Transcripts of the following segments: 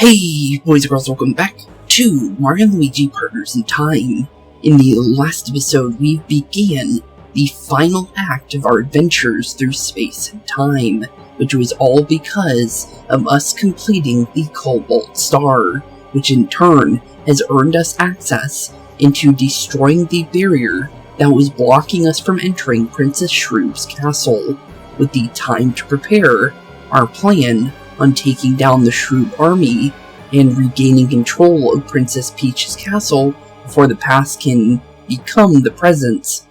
Hey boys and girls, welcome back to Mario and Luigi Partners in Time. In the last episode, we began the final act of our adventures through space and time, which was all because of us completing the Cobalt Star, which in turn has earned us access into destroying the barrier that was blocking us from entering Princess Shroobs' castle, with the time to prepare our plan on taking down the Shroob army and regaining control of Princess Peach's castle before the past can become the present.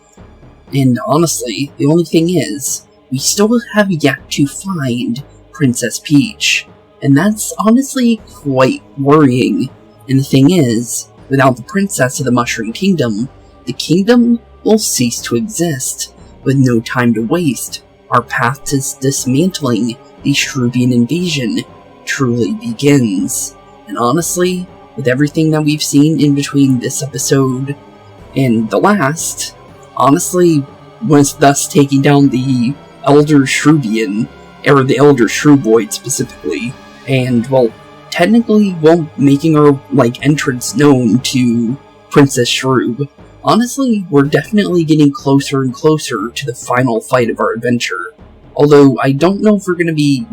And honestly, the only thing is, we still have yet to find Princess Peach, and that's honestly quite worrying. And the thing is, without the Princess of the Mushroom Kingdom, the kingdom will cease to exist. With no time to waste, our path to dismantling the Shroobian invasion truly begins. And honestly, with everything that we've seen in between this episode and the last, honestly, was thus taking down the Elder Shroobian, or the Elder Shrooboid specifically, and, well, technically, well, making our, entrance known to Princess Shroob. Honestly, we're definitely getting closer and closer to the final fight of our adventure. Although, I don't know if we're going to be,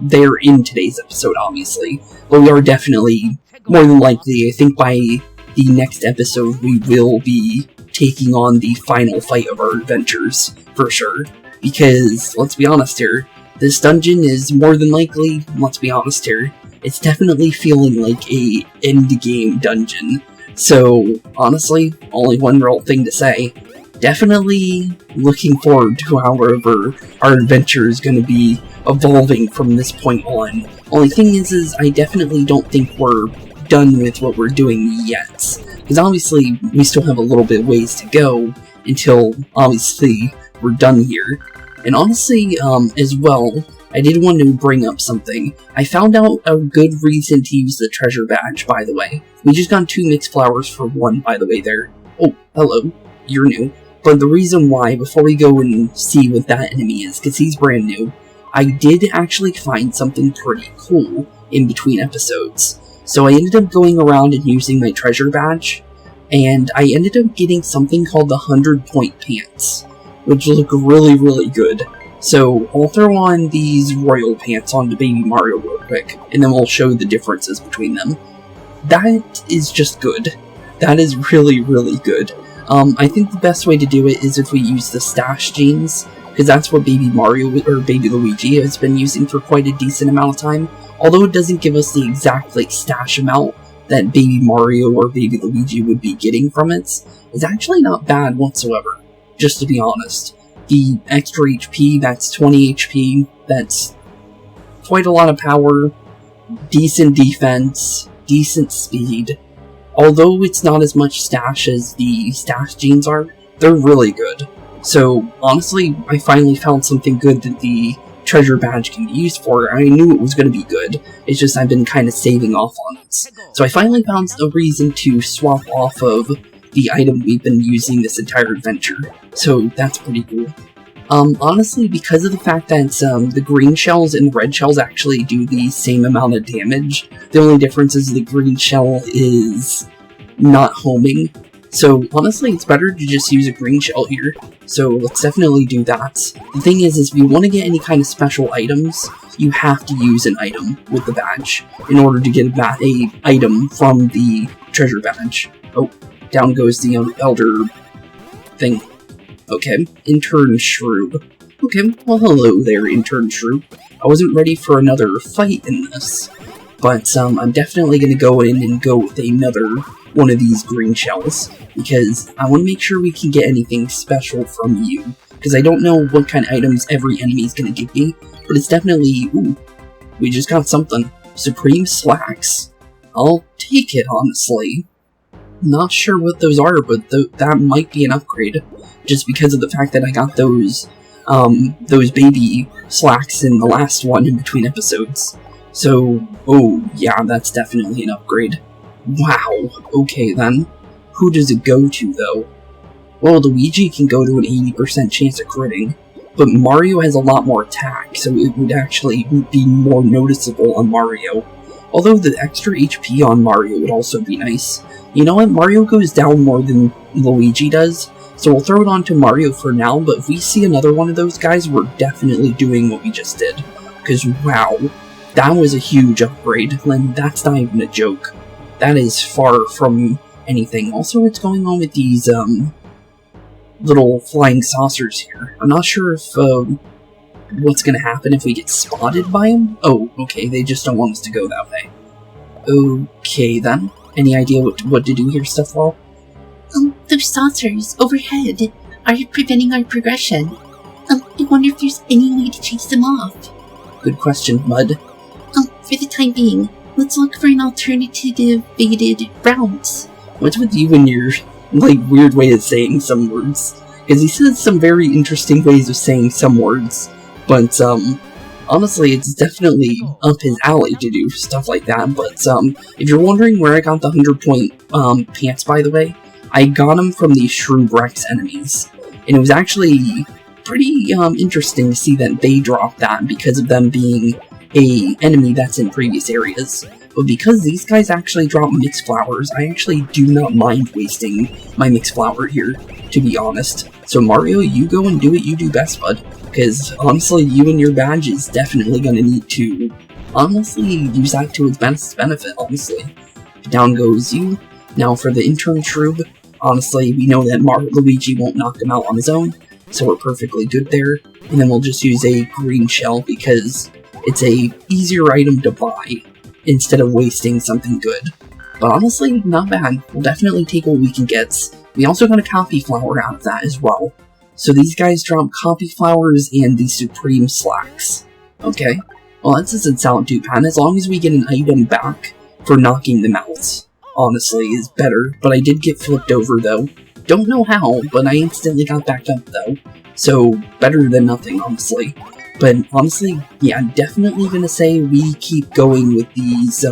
there in today's episode, obviously. But we are definitely, more than likely, I think by the next episode, we will be taking on the final fight of our adventures, for sure. Because, let's be honest here, this dungeon is more than likely, let's be honest here, it's definitely feeling like a endgame dungeon. So, honestly, only one real thing to say. Definitely looking forward to however our adventure is going to be evolving from this point on. Only thing is I definitely don't think we're done with what we're doing yet. Because obviously, we still have a little bit of ways to go until, obviously, we're done here. And honestly, as well, I did want to bring up something. I found out a good reason to use the treasure badge, by the way. We just got 2 mixed flowers for 1, by the way, there. Oh, hello. You're new. But the reason why, before we go and see what that enemy is, because he's brand new, I did actually find something pretty cool in between episodes. So I ended up going around and using my treasure badge, and I ended up getting something called the 100-point pants, which look really, really good. So I'll throw on these royal pants onto Baby Mario real quick, and then we'll show the differences between them. That is just good. That is really, really good. I think the best way to do it is if we use the stash jeans, because that's what Baby Mario, or Baby Luigi, has been using for quite a decent amount of time. Although it doesn't give us the exact, stash amount that Baby Mario or Baby Luigi would be getting from it, it's actually not bad whatsoever, just to be honest. The extra HP, that's 20 HP, that's quite a lot of power, decent defense, decent speed. Although it's not as much stash as the stash jeans are, they're really good. So, honestly, I finally found something good that the treasure badge can be used for. I knew it was going to be good, it's just I've been kind of saving off on it. So I finally found a reason to swap off of the item we've been using this entire adventure. So that's pretty cool. Honestly, because of the fact that the green shells and the red shells actually do the same amount of damage, the only difference is the green shell is not homing. So honestly, it's better to just use a green shell here. So let's definitely do that. The thing is if you want to get any kind of special items, you have to use an item with the badge in order to get a item from the treasure badge. Oh, down goes the elder thing. Okay, Intern Shroob. Okay, well hello there, Intern Shroob. I wasn't ready for another fight in this, but I'm definitely going to go in and go with another one of these green shells, because I want to make sure we can get anything special from you, because I don't know what kind of items every enemy is going to give me, but it's definitely, ooh, we just got something. Supreme Slacks. I'll take it, honestly. Not sure what those are, but that might be an upgrade, just because of the fact that I got those baby slacks in the last one in between episodes. So, oh, yeah, that's definitely an upgrade. Wow, okay then. Who does it go to, though? Well, Luigi can go to an 80% chance of critting, but Mario has a lot more attack, so it would actually be more noticeable on Mario. Although the extra HP on Mario would also be nice. You know what? Mario goes down more than Luigi does, so we'll throw it on to Mario for now, but if we see another one of those guys, we're definitely doing what we just did. Because, wow, that was a huge upgrade, and that's not even a joke. That is far from anything. Also, what's going on with these, little flying saucers here? I'm not sure if, what's gonna happen if we get spotted by them? Oh, okay, they just don't want us to go that way. Okay, then. Any idea what to do here, Stuffwall? Those saucers overhead are preventing our progression. I wonder if there's any way to chase them off. Good question, Mud. For the time being, let's look for an alternative route. What's with you and your, like, weird way of saying some words? Because he says some very interesting ways of saying some words, but, honestly, it's definitely up his alley to do stuff like that, but, if you're wondering where I got the 100-point, pants, by the way, I got them from the Shroobs enemies, and it was actually pretty, interesting to see that they dropped that because of them being a enemy that's in previous areas. But because these guys actually drop mixed flowers, I actually do not mind wasting my mixed flower here, to be honest. So Mario, you go and do what you do best, bud. Because honestly, you and your badge is definitely going to need to, honestly, use that to its best benefit, honestly. Down goes you. Now for the intern Shroob, honestly, we know that Luigi won't knock him out on his own, so we're perfectly good there. And then we'll just use a green shell because it's a easier item to buy instead of wasting something good. But honestly, not bad. We'll definitely take what we can get. We also got a copy flower out of that as well. So these guys drop copy flowers and the supreme slacks. Okay, well that doesn't sound too bad, as long as we get an item back for knocking them out. Honestly, is better, but I did get flipped over though. Don't know how, but I instantly got back up though. So, better than nothing, honestly. But honestly, yeah, I'm definitely gonna say we keep going with these,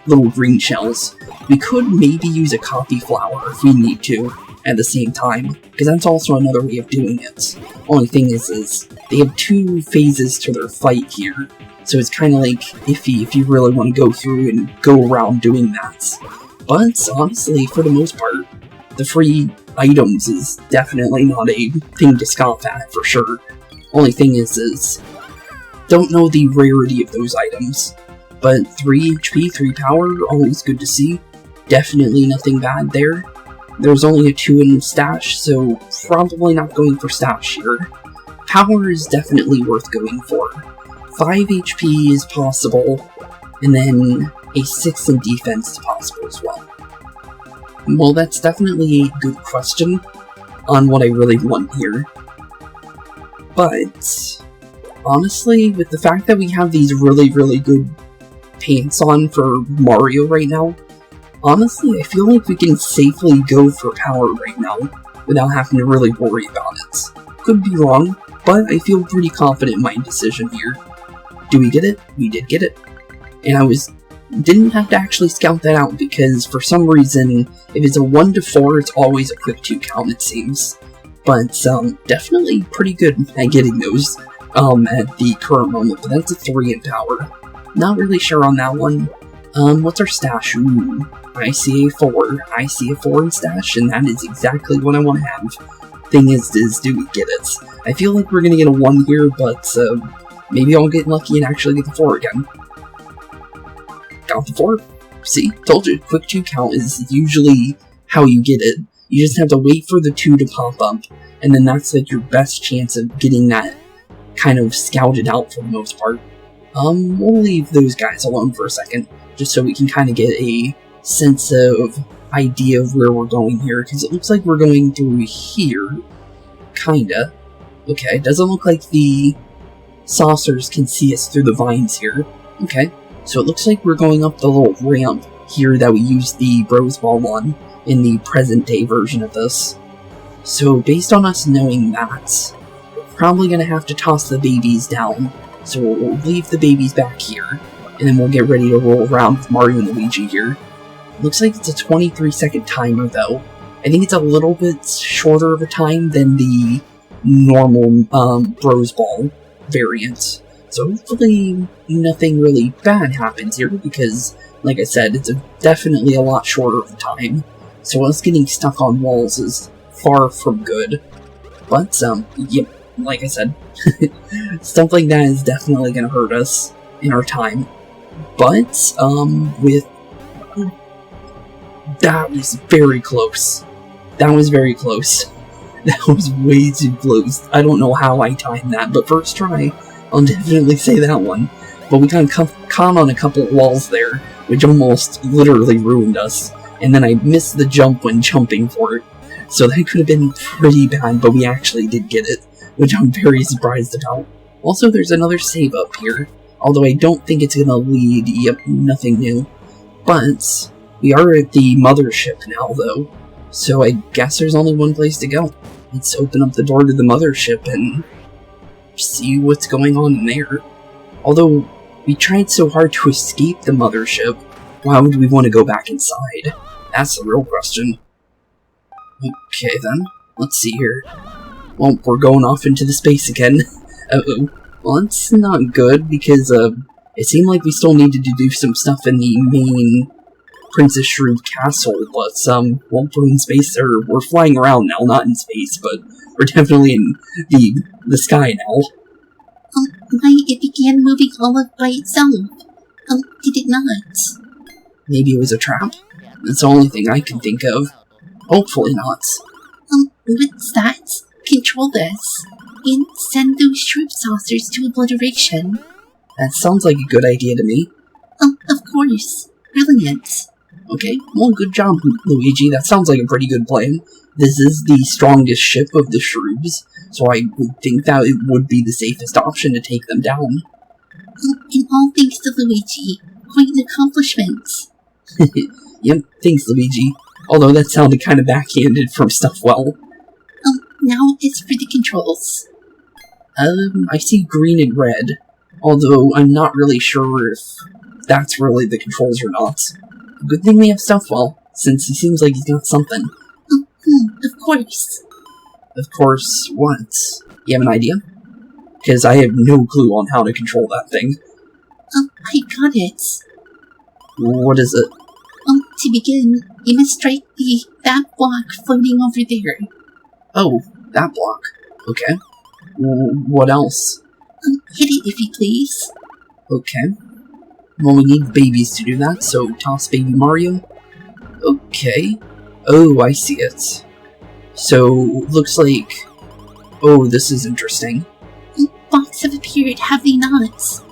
little green shells. We could maybe use a copy flower if we need to at the same time, because that's also another way of doing it. Only thing is they have two phases to their fight here, so it's kind of like iffy if you really want to go through and go around doing that. But honestly, for the most part, the free items is definitely not a thing to scoff at, for sure. Only thing is don't know the rarity of those items. But 3 HP, 3 power, always good to see. Definitely nothing bad there. There's only a 2 in stash, so probably not going for stash here. Power is definitely worth going for. 5 HP is possible, and then a 6 in defense is possible as well. Well, that's definitely a good question on what I really want here. But honestly, with the fact that we have these really good pants on for Mario right now, honestly, I feel like we can safely go for power right now without having to really worry about it. Could be wrong, but I feel pretty confident in my decision here. Do we get it? We did get it. And I didn't have to actually scout that out because for some reason, if it's a 1 to 4, it's always a quick 2 count, it seems. But definitely pretty good at getting those at the current moment, but that's a 3 in power. Not really sure on that one. What's our stash? Ooh, I see a 4. I see a 4 in stash, and that is exactly what I want to have. Thing is, do we get it? I feel like we're gonna get a 1 here, but maybe I'll get lucky and actually get the 4 again. Got the 4. See? Told you, quick 2 count is usually how you get it. You just have to wait for the 2 to pop up, and then that's like your best chance of getting that kind of scouted out for the most part. We'll leave those guys alone for a second, just so we can kind of get a sense of idea of where we're going here, because it looks like we're going through here, kinda. Okay, it doesn't look like the saucers can see us through the vines here. Okay, so it looks like we're going up the little ramp here that we used the Bros Ball on in the present day version of this. So based on us knowing that, we're probably going to have to toss the babies down. So we'll leave the babies back here, and then we'll get ready to roll around with Mario and Luigi here. Looks like it's a 23-second timer though. I think it's a little bit shorter of a time than the normal Bros Ball variant. So hopefully nothing really bad happens here, because, like I said, it's definitely a lot shorter of time. So us getting stuck on walls is far from good. But, yep, like I said, stuff like that is definitely gonna hurt us in our time. But, that was very close. That was very close. That was way too close. I don't know how I timed that, but first try, I'll definitely say that one. But we got caught on a couple walls there, which almost literally ruined us. And then I missed the jump when jumping for it. So that could have been pretty bad, but we actually did get it, which I'm very surprised about. Also, there's another save up here, although I don't think it's gonna lead, yep, nothing new. But we are at the mothership now, though, so I guess there's only one place to go. Let's open up the door to the mothership and see what's going on in there. Although, we tried so hard to escape the mothership, why would we want to go back inside? That's the real question. Okay then, let's see here. Well, we're going off into the space again. Uh-oh. Well, that's not good, because, it seemed like we still needed to do some stuff in the main Princess Shroobs castle, but, well, we're in space, or we're flying around now, not in space, but we're definitely in the sky now. Why it began moving all up by itself? Did it not? Maybe it was a trap? That's the only thing I can think of. Hopefully not. What's that? Control this, and send those Shroobs saucers to obliteration. That sounds like a good idea to me. Of course. Brilliant. Okay, well, good job, Luigi. That sounds like a pretty good plan. This is the strongest ship of the Shroobs, so I would think that it would be the safest option to take them down. And all thanks to Luigi. Quite an accomplishment. Yep, thanks, Luigi. Although that sounded kind of backhanded from Stuffwell. Now it's for the controls. I see green and red. Although I'm not really sure if that's really the controls or not. Good thing we have Stuffwell, since he seems like he's got something. Of course. Of course, what? You have an idea? Because I have no clue on how to control that thing. I got it. What is it? To begin, you must strike that block floating over there. Oh, that block. Okay. What else? Hit it if you please. Okay. Well, we need babies to do that, so toss baby Mario. Okay. Oh, I see it. So, looks like... Oh, this is interesting. Blocks have appeared, have they not?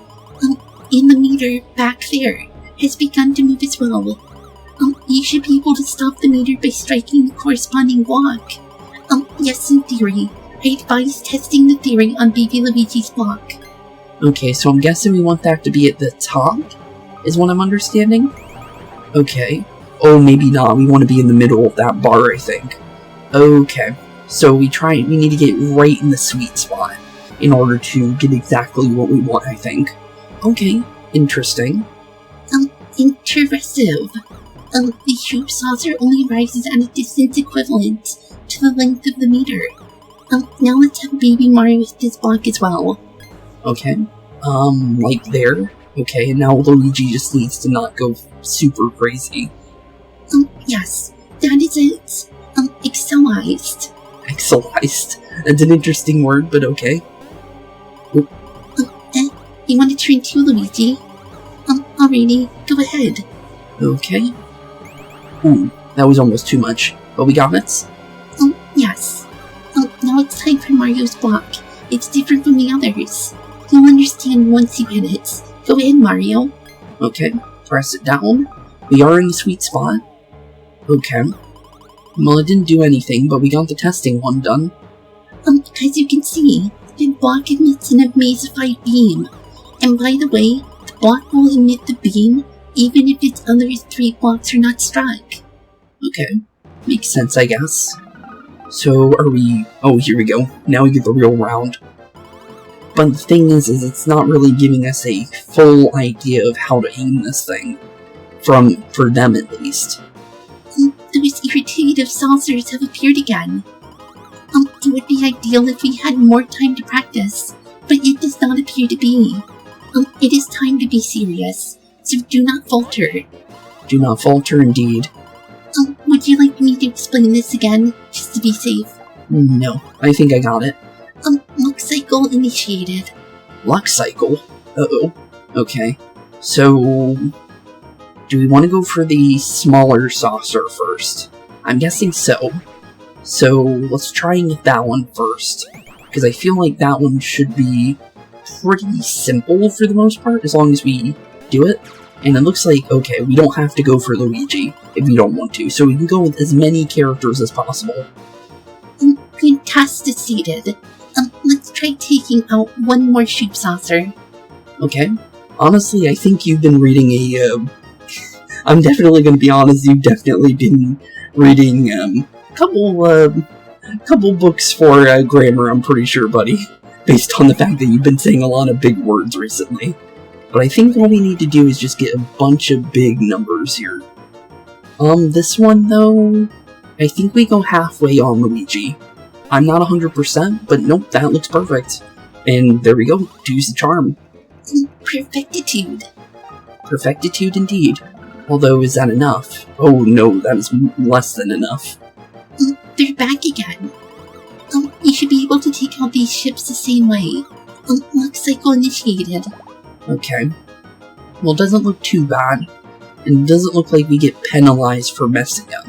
And the meter back there has begun to move as well. You should be able to stop the meter by striking the corresponding block. Yes, in theory. I advise testing the theory on baby Luigi's block. Okay, so I'm guessing we want that to be at the top, is what I'm understanding? Okay. Oh, maybe not. We want to be in the middle of that bar, I think. Okay. So we need to get right in the sweet spot in order to get exactly what we want, I think. Okay. Interesting. Interesting. The Shroobs saucer only rises at a distance equivalent to the length of the meter. Now let's have baby Mario with his block as well. Okay. Like there. Okay, and now Luigi just needs to not go super crazy. Yes. That is it. Excelized. Excelized. That's an interesting word, but okay. You want to turn to Luigi? Alrighty, go ahead. Okay. Ooh, that was almost too much. But we got it? Yes. Now it's time for Mario's block. It's different from the others. You'll understand once you hit it. Go ahead, Mario. Okay, press it down. We are in the sweet spot. Okay. Well, it didn't do anything, but we got the testing one done. As you can see, the block emits an amazify beam. And by the way, the block will emit the beam even if its other 3 blocks are not struck. Okay, makes sense, I guess. So, are we... Oh, here we go. Now we get the real round. But the thing is it's not really giving us a full idea of how to aim this thing. For them, at least. Those irritative saucers have appeared again. It would be ideal if we had more time to practice, but it does not appear to be. It is time to be serious, so do not falter. Do not falter, indeed. Would you like me to explain this again, just to be safe? No, I think I got it. Luck cycle initiated. Luck cycle? Uh-oh. Okay. So, do we want to go for the smaller saucer first? I'm guessing so. So, let's try and get that one first. Because I feel like that one should be pretty simple for the most part, as long as we do it. And it looks like, okay, we don't have to go for Luigi if we don't want to, so we can go with as many characters as possible. Fantastic. Let's try taking out one more soup saucer. Okay. Honestly, I think you've been reading I'm definitely going to be honest, you've definitely been reading, couple books for, grammar, I'm pretty sure, buddy. Based on the fact that you've been saying a lot of big words recently. But I think what we need to do is just get a bunch of big numbers here. This one, though, I think we go halfway on Luigi. I'm not 100%, but nope, that looks perfect. And there we go, use the charm. Perfectitude. Perfectitude indeed. Although, is that enough? Oh no, that is less than enough. They're back again. You should be able to take out these ships the same way. Luck cycle initiated. Okay. Well, it doesn't look too bad. And it doesn't look like we get penalized for messing up.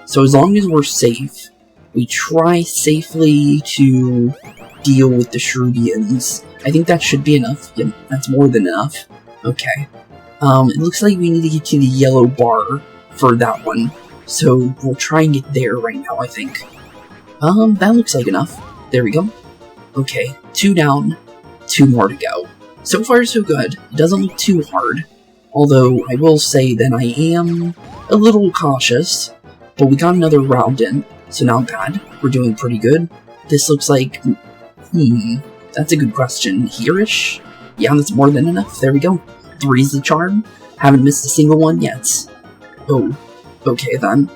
So as long as we're safe, we try safely to deal with the Shroobians. I think that should be enough. Yep, that's more than enough. Okay. It looks like we need to get to the yellow bar for that one. So we'll try and get there right now, I think. That looks like enough. There we go. Okay, 2 down, 2 more to go. So far, so good. It doesn't look too hard. Although, I will say that I am a little cautious. But we got another round in, so not bad. We're doing pretty good. This looks like... that's a good question. Here-ish? Yeah, that's more than enough. There we go. 3's the charm. Haven't missed a single one yet. Oh, okay then.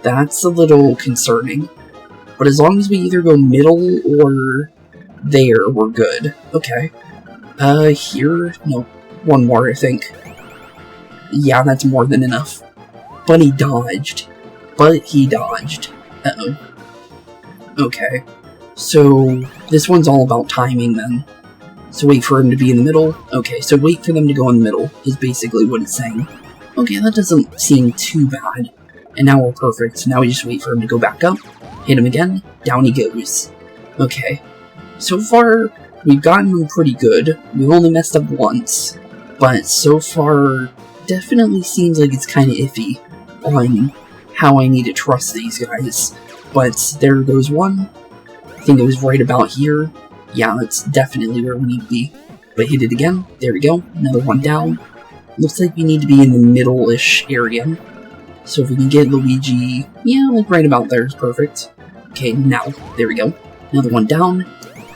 That's a little concerning. But as long as we either go middle or there, we're good. Okay. Here? Nope. One more, I think. Yeah, that's more than enough. But he dodged. Uh-oh. Okay. So, this one's all about timing then. So wait for him to be in the middle. Okay, so wait for them to go in the middle, is basically what it's saying. Okay, that doesn't seem too bad. And now we're perfect. Now we just wait for him to go back up. Hit him again. Down he goes. Okay. So far, we've gotten him pretty good. We've only messed up once. But so far, definitely seems like it's kind of iffy on how I need to trust these guys. But there goes one. I think it was right about here. Yeah, that's definitely where we need to be. But hit it again. There we go. Another one down. Looks like we need to be in the middle-ish area. So if we can get Luigi, yeah, like right about there is perfect. Okay, now, there we go. Another one down.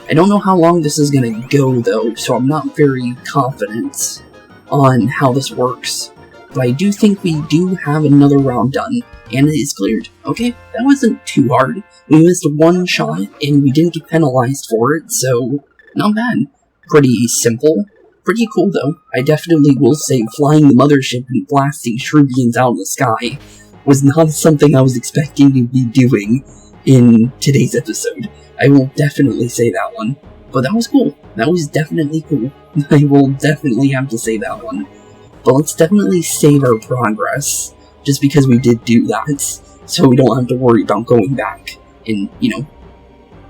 I don't know how long this is gonna go though, so I'm not very confident on how this works. But I do think we do have another round done, and it is cleared. Okay, that wasn't too hard. We missed one shot, and we didn't get penalized for it, so not bad. Pretty simple. Pretty cool though. I definitely will say flying the mothership and blasting Shroobians out of the sky was not something I was expecting to be doing in today's episode. I will definitely say that one. But that was cool. That was definitely cool. I will definitely have to say that one. But let's definitely save our progress, just because we did do that, so we don't have to worry about going back and, you know,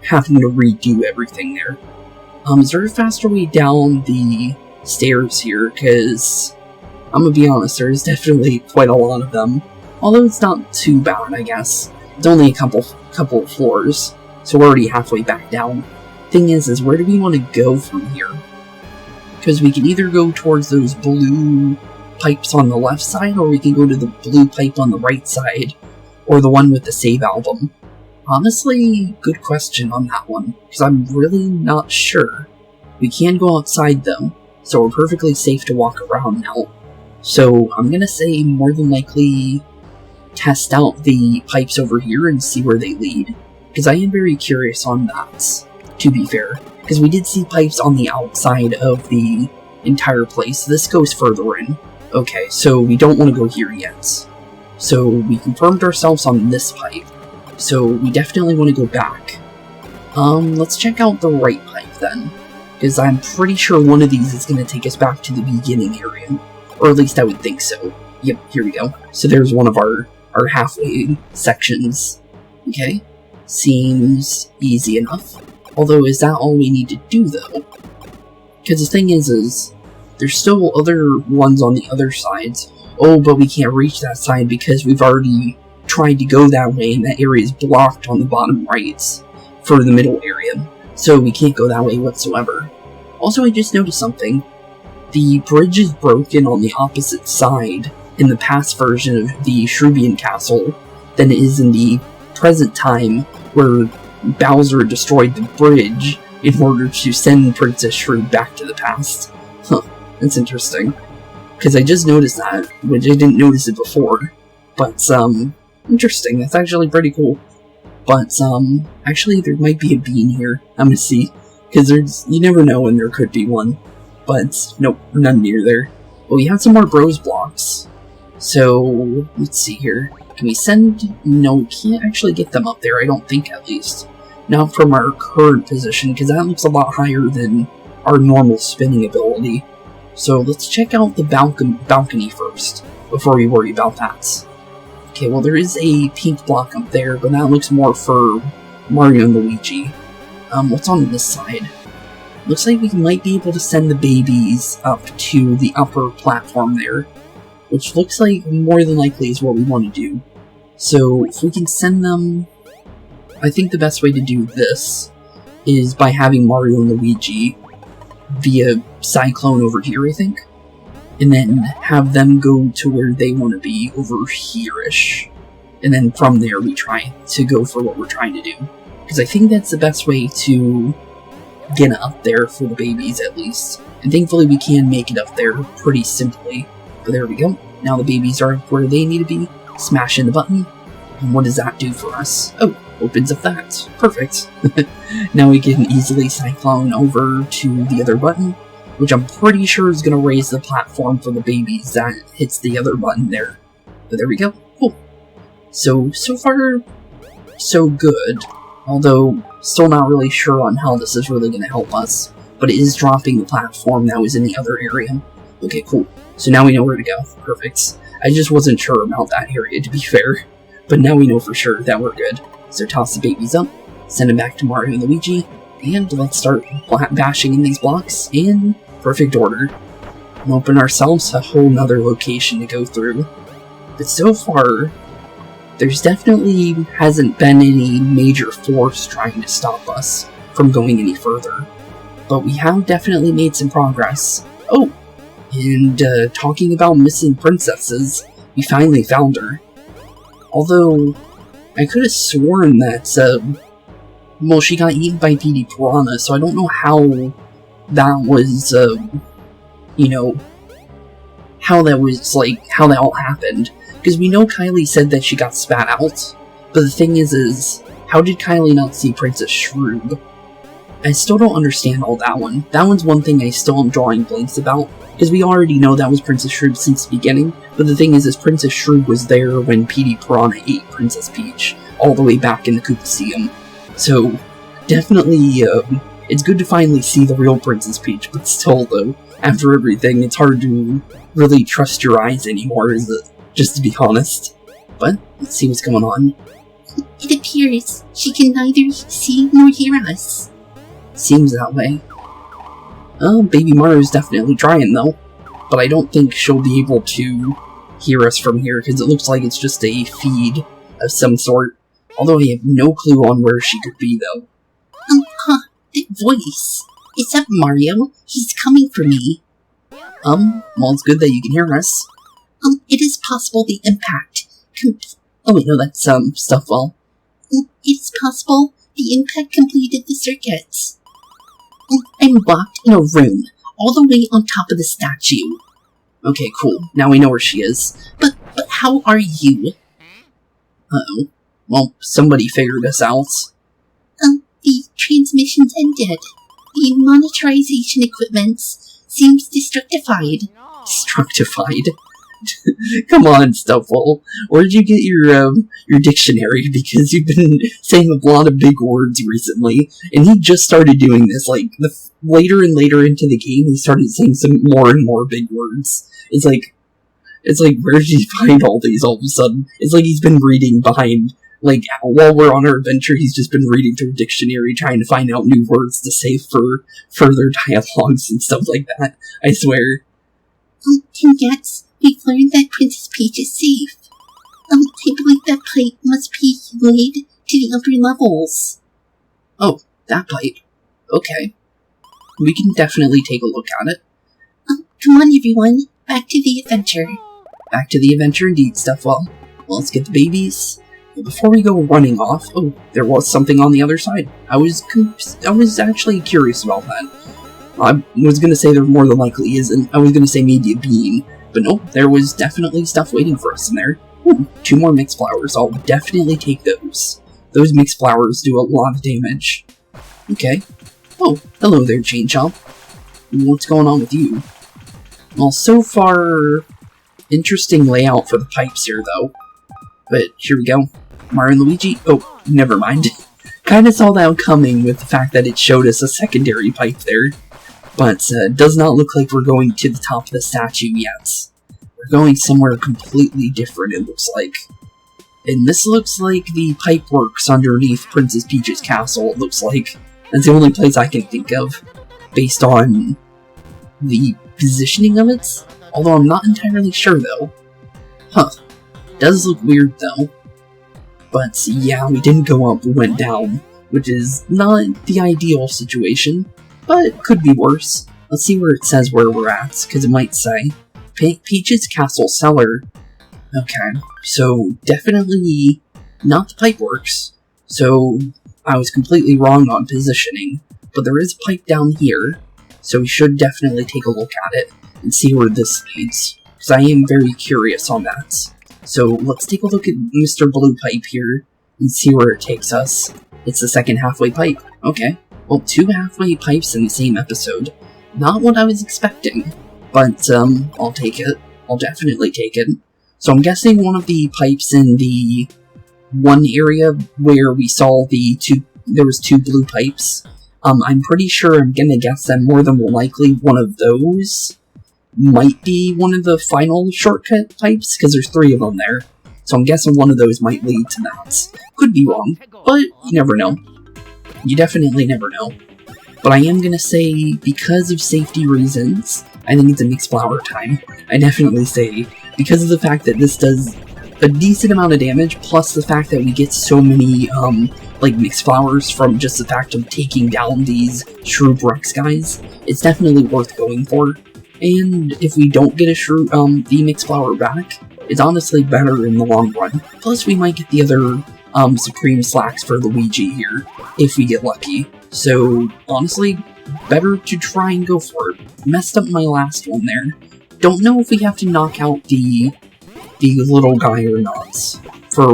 having to redo everything there. Is there a faster way down the stairs here? Because, I'm gonna be honest, there's definitely quite a lot of them. Although it's not too bad, I guess. It's only a couple of floors, so we're already halfway back down. Thing is where do we want to go from here? Because we can either go towards those blue pipes on the left side, or we can go to the blue pipe on the right side, or the one with the save album. Honestly, good question on that one, because I'm really not sure. We can go outside though, so we're perfectly safe to walk around now. So I'm gonna say more than likely test out the pipes over here and see where they lead, because I am very curious on that, to be fair. Because we did see pipes on the outside of the entire place. This goes further in. Okay, so we don't want to go here yet. So we confirmed ourselves on this pipe. So we definitely want to go back. Let's check out the right pipe then. Because I'm pretty sure one of these is going to take us back to the beginning area. Or at least I would think so. Yep, here we go. So there's one of our halfway sections. Okay. Seems easy enough. Although, is that all we need to do, though? Because the thing is there's still other ones on the other sides. Oh, but we can't reach that side because we've already tried to go that way, and that area is blocked on the bottom right for the middle area. So we can't go that way whatsoever. Also, I just noticed something. The bridge is broken on the opposite side in the past version of the Shroobian castle than it is in the present time, where Bowser destroyed the bridge in order to send Princess Shrood back to the past. Huh, that's interesting. Because I just noticed that, which I didn't notice it before. But, interesting, that's actually pretty cool. But, actually there might be a bean here. I'm gonna see. Because you never know when there could be one. But, nope, none near there. But we have some more bros blocks. So, let's see here. Can we send... No, we can't actually get them up there, I don't think, at least. Not from our current position, because that looks a lot higher than our normal spinning ability. So let's check out the balcony first, before we worry about that. Okay, well there is a pink block up there, but that looks more for Mario and Luigi. What's on this side? Looks like we might be able to send the babies up to the upper platform there, which looks like more than likely is what we want to do. So if we can send them... I think the best way to do this is by having Mario and Luigi via Cyclone over here, I think. And then have them go to where they want to be, over here-ish. And then from there we try to go for what we're trying to do. Because I think that's the best way to get up there for the babies, at least. And thankfully we can make it up there pretty simply. But there we go. Now the babies are where they need to be. Smash in the button. And what does that do for us? Oh, opens up that. Perfect. Now we can easily cyclone over to the other button, which I'm pretty sure is going to raise the platform for the babies that hits the other button there. But there we go. Cool. So far, so good. Although, still not really sure on how this is really going to help us. But it is dropping the platform that was in the other area. Okay, cool. So now we know where to go. Perfect. I just wasn't sure about that area, to be fair. But now we know for sure that we're good. So toss the babies up, send them back to Mario and Luigi, and let's start bashing in these blocks in perfect order. And open ourselves a whole nother location to go through. But so far, there's definitely hasn't been any major force trying to stop us from going any further. But we have definitely made some progress. Oh! And talking about missing princesses, we finally found her. Although, I could have sworn that, well, she got eaten by PD Piranha, so I don't know how that was, you know, how that was, like, how that all happened. Because we know Kylie said that she got spat out, but the thing is, how did Kylie not see Princess Shrood? I still don't understand all that one. That one's one thing I still am drawing blanks about, because we already know that was Princess Shrood since the beginning, but the thing is Princess Shrood was there when PD Piranha ate Princess Peach, all the way back in the Koopa. So, definitely, it's good to finally see the real Princess Peach, but still, though, after everything, it's hard to really trust your eyes anymore, is it? Just to be honest. But, let's see what's going on. It appears she can neither see nor hear us. Seems that way. Baby Mario's definitely trying, though. But I don't think she'll be able to hear us from here, because it looks like it's just a feed of some sort. Although I have no clue on where she could be, though. That voice. Is that Mario? He's coming for me. Well, it's good that you can hear us. It is possible the impact Oh wait, no, that's, Stuffwell. It is possible the impact completed the circuits. I'm locked in a room, all the way on top of the statue. Okay, cool. Now we know where she is. But how are you? Uh-oh. Well, somebody figured us out. The transmissions ended. The monitorization equipment's seems destructified. Destructified? Come on, Stuffle. Where'd you get your dictionary? Because you've been saying a lot of big words recently, and he just started doing this. Like, later and later into the game, he started saying some more and more big words. It's like, where did he find all these all of a sudden? It's like he's been reading behind, like, while we're on our adventure, he's just been reading through a dictionary, trying to find out new words to say for further dialogues and stuff like that. I swear. Congrats, we've learned that Princess Peach is safe. I believe that pipe must be laid to the upper levels. Oh, that pipe. Okay. We can definitely take a look at it. Come on, everyone. Back to the adventure. Back to the adventure indeed, Stuffwell. Well, let's get the babies. Before we go running off, oh, there was something on the other side. I was actually curious about that. I was gonna say there more than likely isn't. I was gonna say maybe a bean, but no, there was definitely stuff waiting for us in there. Ooh, 2 more mixed flowers. I'll definitely take those. Those mixed flowers do a lot of damage. Okay. Oh, hello there, Chain Chomp. What's going on with you? Well, so far, interesting layout for the pipes here, though. But here we go. Mario and Luigi. Oh, never mind. Kinda saw that coming with the fact that it showed us a secondary pipe there. But does not look like we're going to the top of the statue yet. We're going somewhere completely different, it looks like. And this looks like the pipe works underneath Princess Peach's castle, it looks like. That's the only place I can think of, based on the positioning of it. Although I'm not entirely sure, though. Huh. Does look weird, though. But yeah, we didn't go up, we went down, which is not the ideal situation. But could be worse. Let's see where it says where we're at, because it might say Peach's Castle Cellar. Okay, so definitely not the pipe works. So I was completely wrong on positioning, but there is a pipe down here, so we should definitely take a look at it and see where this leads, because I am very curious on that. So let's take a look at Mr. Blue Pipe here and see where it takes us. It's the second halfway pipe. Okay. Well, 2 halfway pipes in the same episode. Not what I was expecting, but I'll take it. I'll definitely take it. So I'm guessing one of the pipes in the one area where we saw there was 2 blue pipes. I'm pretty sure I'm gonna guess that more than likely one of those might be one of the final shortcut pipes, because there's 3 of them there. So I'm guessing one of those might lead to that. Could be wrong, but you never know. You definitely never know. But I am gonna say, because of safety reasons, I think it's a mixed flower time. I definitely say, because of the fact that this does a decent amount of damage, plus the fact that we get so many, like, mixed flowers from just the fact of taking down these Shroob Rex guys, it's definitely worth going for. And if we don't get the mixed flower back, it's honestly better in the long run. Plus, we might get the other Supreme Slacks for Luigi here, if we get lucky. So, honestly, better to try and go for it. Messed up my last one there. Don't know if we have to knock out the little guy or not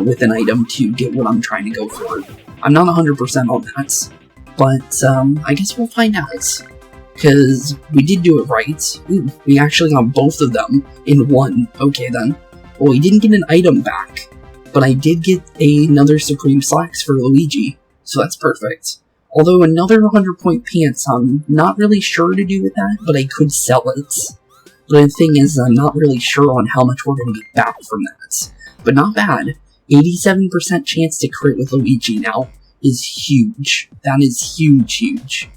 with an item to get what I'm trying to go for. I'm not 100% on that, but I guess we'll find out. Because we did do it right. Ooh, we actually got both of them in one. Okay then. Well, we didn't get an item back, but I did get another Supreme Slacks for Luigi, so that's perfect. Although another 100-point pants, I'm not really sure to do with that, but I could sell it. But the thing is, I'm not really sure on how much we're going to get back from that. But not bad. 87% chance to crit with Luigi now is huge. That is huge, huge.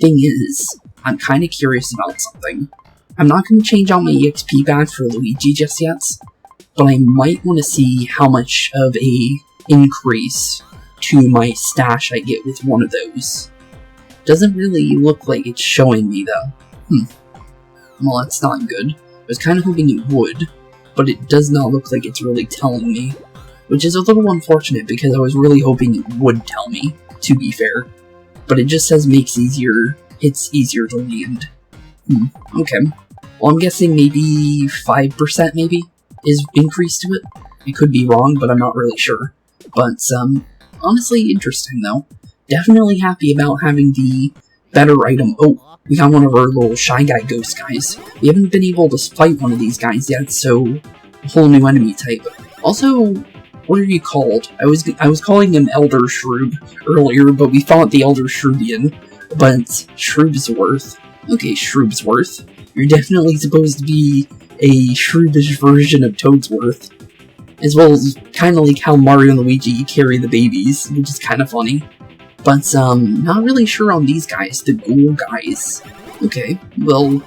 Thing is, I'm kind of curious about something. I'm not going to change out my EXP badge for Luigi just yet, but I might want to see how much of a increase to my stash I get with one of those. Doesn't really look like it's showing me though. Well, that's not good. I was kind of hoping it would, but it does not look like it's really telling me. Which is a little unfortunate because I was really hoping it would tell me, to be fair. But it just says it's easier to land. Okay. Well, I'm guessing maybe 5% maybe is increased to it. I could be wrong, but I'm not really sure. But, honestly interesting though. Definitely happy about having the better item. Oh, we got one of our little Shy Guy ghost guys. We haven't been able to fight one of these guys yet, so a whole new enemy type. Also, what are you called? I was calling him Elder Shroob earlier, but we fought the Elder Shroobian. But Shroobsworth. Okay, Shroobsworth. You're definitely supposed to be a Shroobish version of Toadsworth. As well as kind of like how Mario and Luigi carry the babies, which is kind of funny. But, not really sure on these guys, the ghoul guys. Okay, well,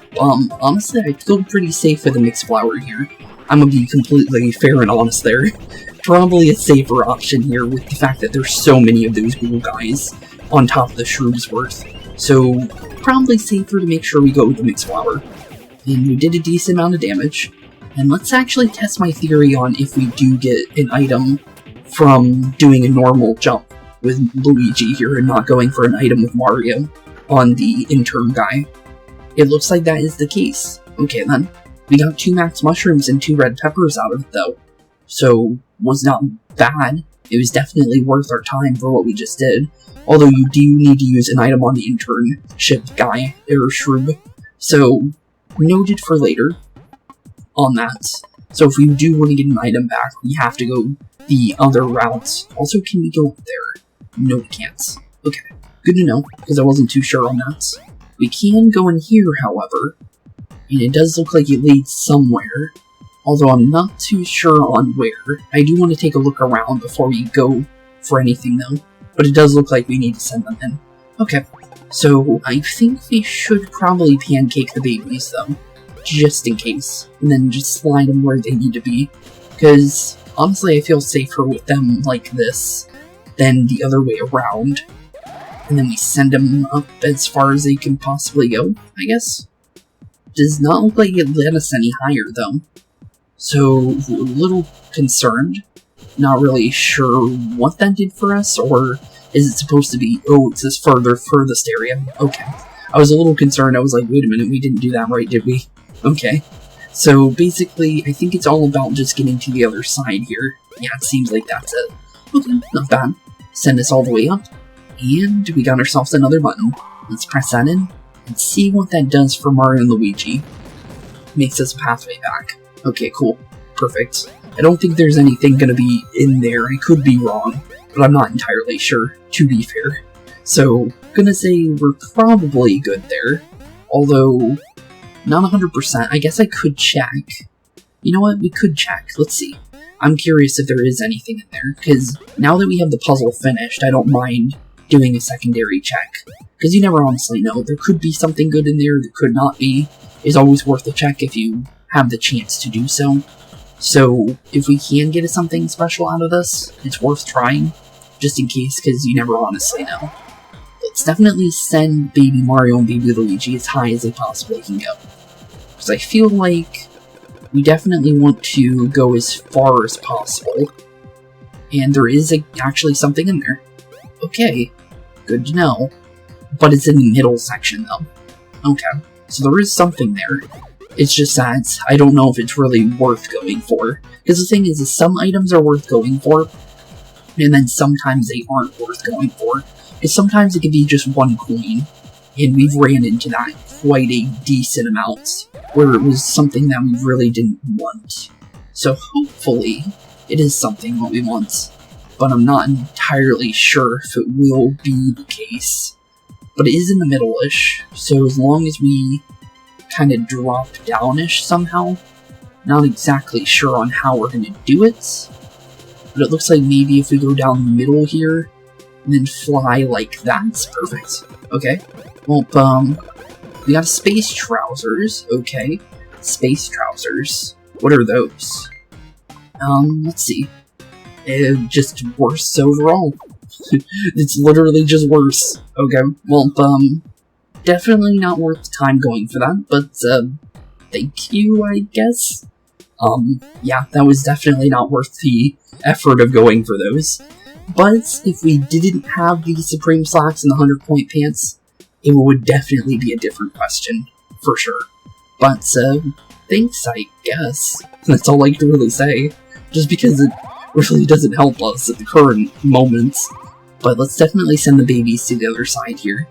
honestly, I feel pretty safe with the mixed flower here. I'm gonna be completely fair and honest there. Probably a safer option here with the fact that there's so many of those ghoul guys on top of the Shroobsworth. So, probably safer to make sure we go with the mixed flower. And we did a decent amount of damage. And let's actually test my theory on if we do get an item from doing a normal jump with Luigi here and not going for an item with Mario on the intern guy. It looks like that is the case. Okay then. We got 2 max mushrooms and 2 red peppers out of it though. So, was not bad. It was definitely worth our time for what we just did. Although you do need to use an item on the internship guy, or Shroob. So, noted for later on that. So if we do want to get an item back, we have to go the other routes. Also, can we go up there? No, we can't. Okay, good to know, because I wasn't too sure on that. We can go in here, however, and it does look like it leads somewhere. Although I'm not too sure on where. I do want to take a look around before we go for anything though. But it does look like we need to send them in. Okay, so I think we should probably pancake the babies though. Just in case. And then just slide them where they need to be. Because honestly I feel safer with them like this than the other way around. And then we send them up as far as they can possibly go, I guess. Does not look like it let us any higher though. So, a little concerned. Not really sure what that did for us, or is it supposed to be, oh, it's this furthest area. Okay. I was a little concerned. I was like, wait a minute, we didn't do that right, did we? Okay. So, basically, I think it's all about just getting to the other side here. Yeah, it seems like that's it. Okay, not bad. Send us all the way up. And we got ourselves another button. Let's press that in and see what that does for Mario and Luigi. Makes us a pathway back. Okay, cool. Perfect. I don't think there's anything gonna be in there. I could be wrong, but I'm not entirely sure, to be fair. So, gonna say we're probably good there. Although, not 100%. I guess I could check. You know what? We could check. Let's see. I'm curious if there is anything in there, because now that we have the puzzle finished, I don't mind doing a secondary check. Because you never honestly know. There could be something good in there, there could not be. It's always worth a check if you have the chance to do so. So, if we can get something special out of this, it's worth trying, just in case, because you never honestly know. Let's definitely send Baby Mario and Baby Luigi as high as they possibly can go. Because I feel like we definitely want to go as far as possible. And there is actually something in there. Okay, good to know. But it's in the middle section, though. Okay, so there is something there. It's just that I don't know if it's really worth going for. Because the thing is some items are worth going for, and then sometimes they aren't worth going for. Because sometimes it can be just one coin, and we've ran into that quite a decent amount, where it was something that we really didn't want. So hopefully, it is something what we want, but I'm not entirely sure if it will be the case. But it is in the middle-ish, so as long as we kind of drop down-ish somehow, not exactly sure on how we're going to do it, but it looks like maybe if we go down the middle here, and then fly like that's perfect. Okay, well, we got space trousers, okay, space trousers, what are those? Let's see, just worse overall. It's literally just worse. Okay, well, definitely not worth the time going for that, but, thank you, I guess? Yeah, that was definitely not worth the effort of going for those. But, if we didn't have the Supreme Slacks and the 100-point pants, it would definitely be a different question, for sure. But, thanks, I guess. That's all I can really say, just because it really doesn't help us at the current moment. But let's definitely send the babies to the other side here.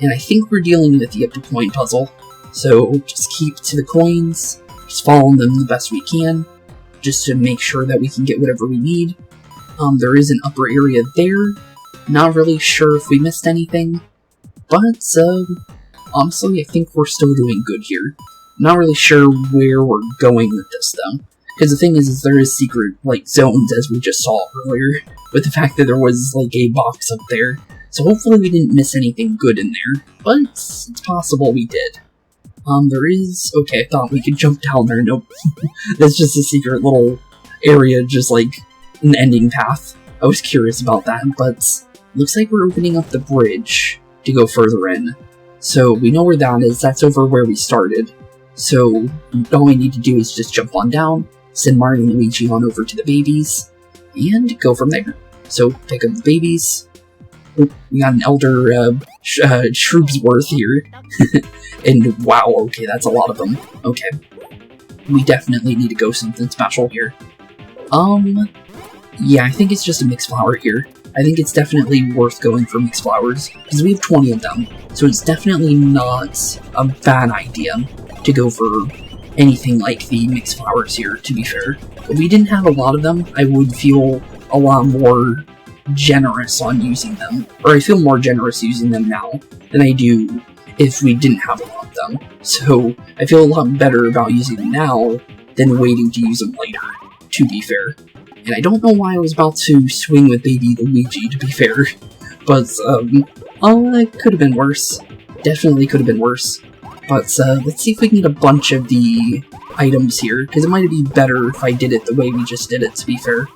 And I think we're dealing with the upper coin puzzle. So just keep to the coins, just follow them the best we can, just to make sure that we can get whatever we need. There is an upper area there. Not really sure if we missed anything, but honestly, I think we're still doing good here. Not really sure where we're going with this though, because the thing is there is secret zones as we just saw earlier, with the fact that there was a box up there. So hopefully we didn't miss anything good in there, but it's possible we did. There is... Okay, I thought we could jump down there. Nope. That's just a secret little area, just an ending path. I was curious about that, but looks like we're opening up the bridge to go further in. So we know where that is. That's over where we started. So all we need to do is just jump on down, send Mario and Luigi on over to the babies, and go from there. So pick up the babies. Oh, we got an elder Shroobs here. And wow, okay, that's a lot of them. Okay. We definitely need to go something special here. Yeah, I think it's just a mixed flower here. I think it's definitely worth going for mixed flowers, because we have 20 of them, so it's definitely not a bad idea to go for anything like the mixed flowers here, to be fair. If we didn't have a lot of them, I would feel a lot more generous on using them, or I feel more generous using them now than I do if we didn't have a lot of them. So I feel a lot better about using them now than waiting to use them later, to be fair. And I don't know why I was about to swing with baby Luigi, to be fair, but it could have been worse. Definitely could have been worse. But let's see if we can get a bunch of the items here, because it might be better if I did it the way we just did it, to be fair.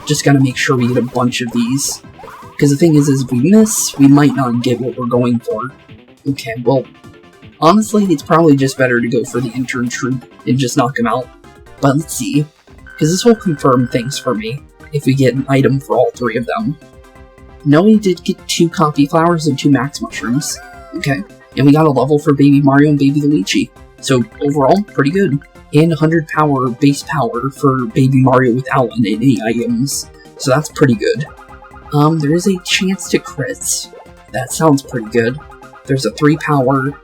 Just gotta make sure we get a bunch of these. Because the thing is if we miss, we might not get what we're going for. Okay, well, honestly, it's probably just better to go for the intern troop and just knock him out. But let's see, because this will confirm things for me if we get an item for all 3 of them. No, we did get 2 coffee flowers and 2 max mushrooms. Okay, and we got a level for baby Mario and baby Luigi. So overall, pretty good. And 100 power, base power for baby Mario without any items. So that's pretty good. There is a chance to crits. That sounds pretty good. There's a 3 power,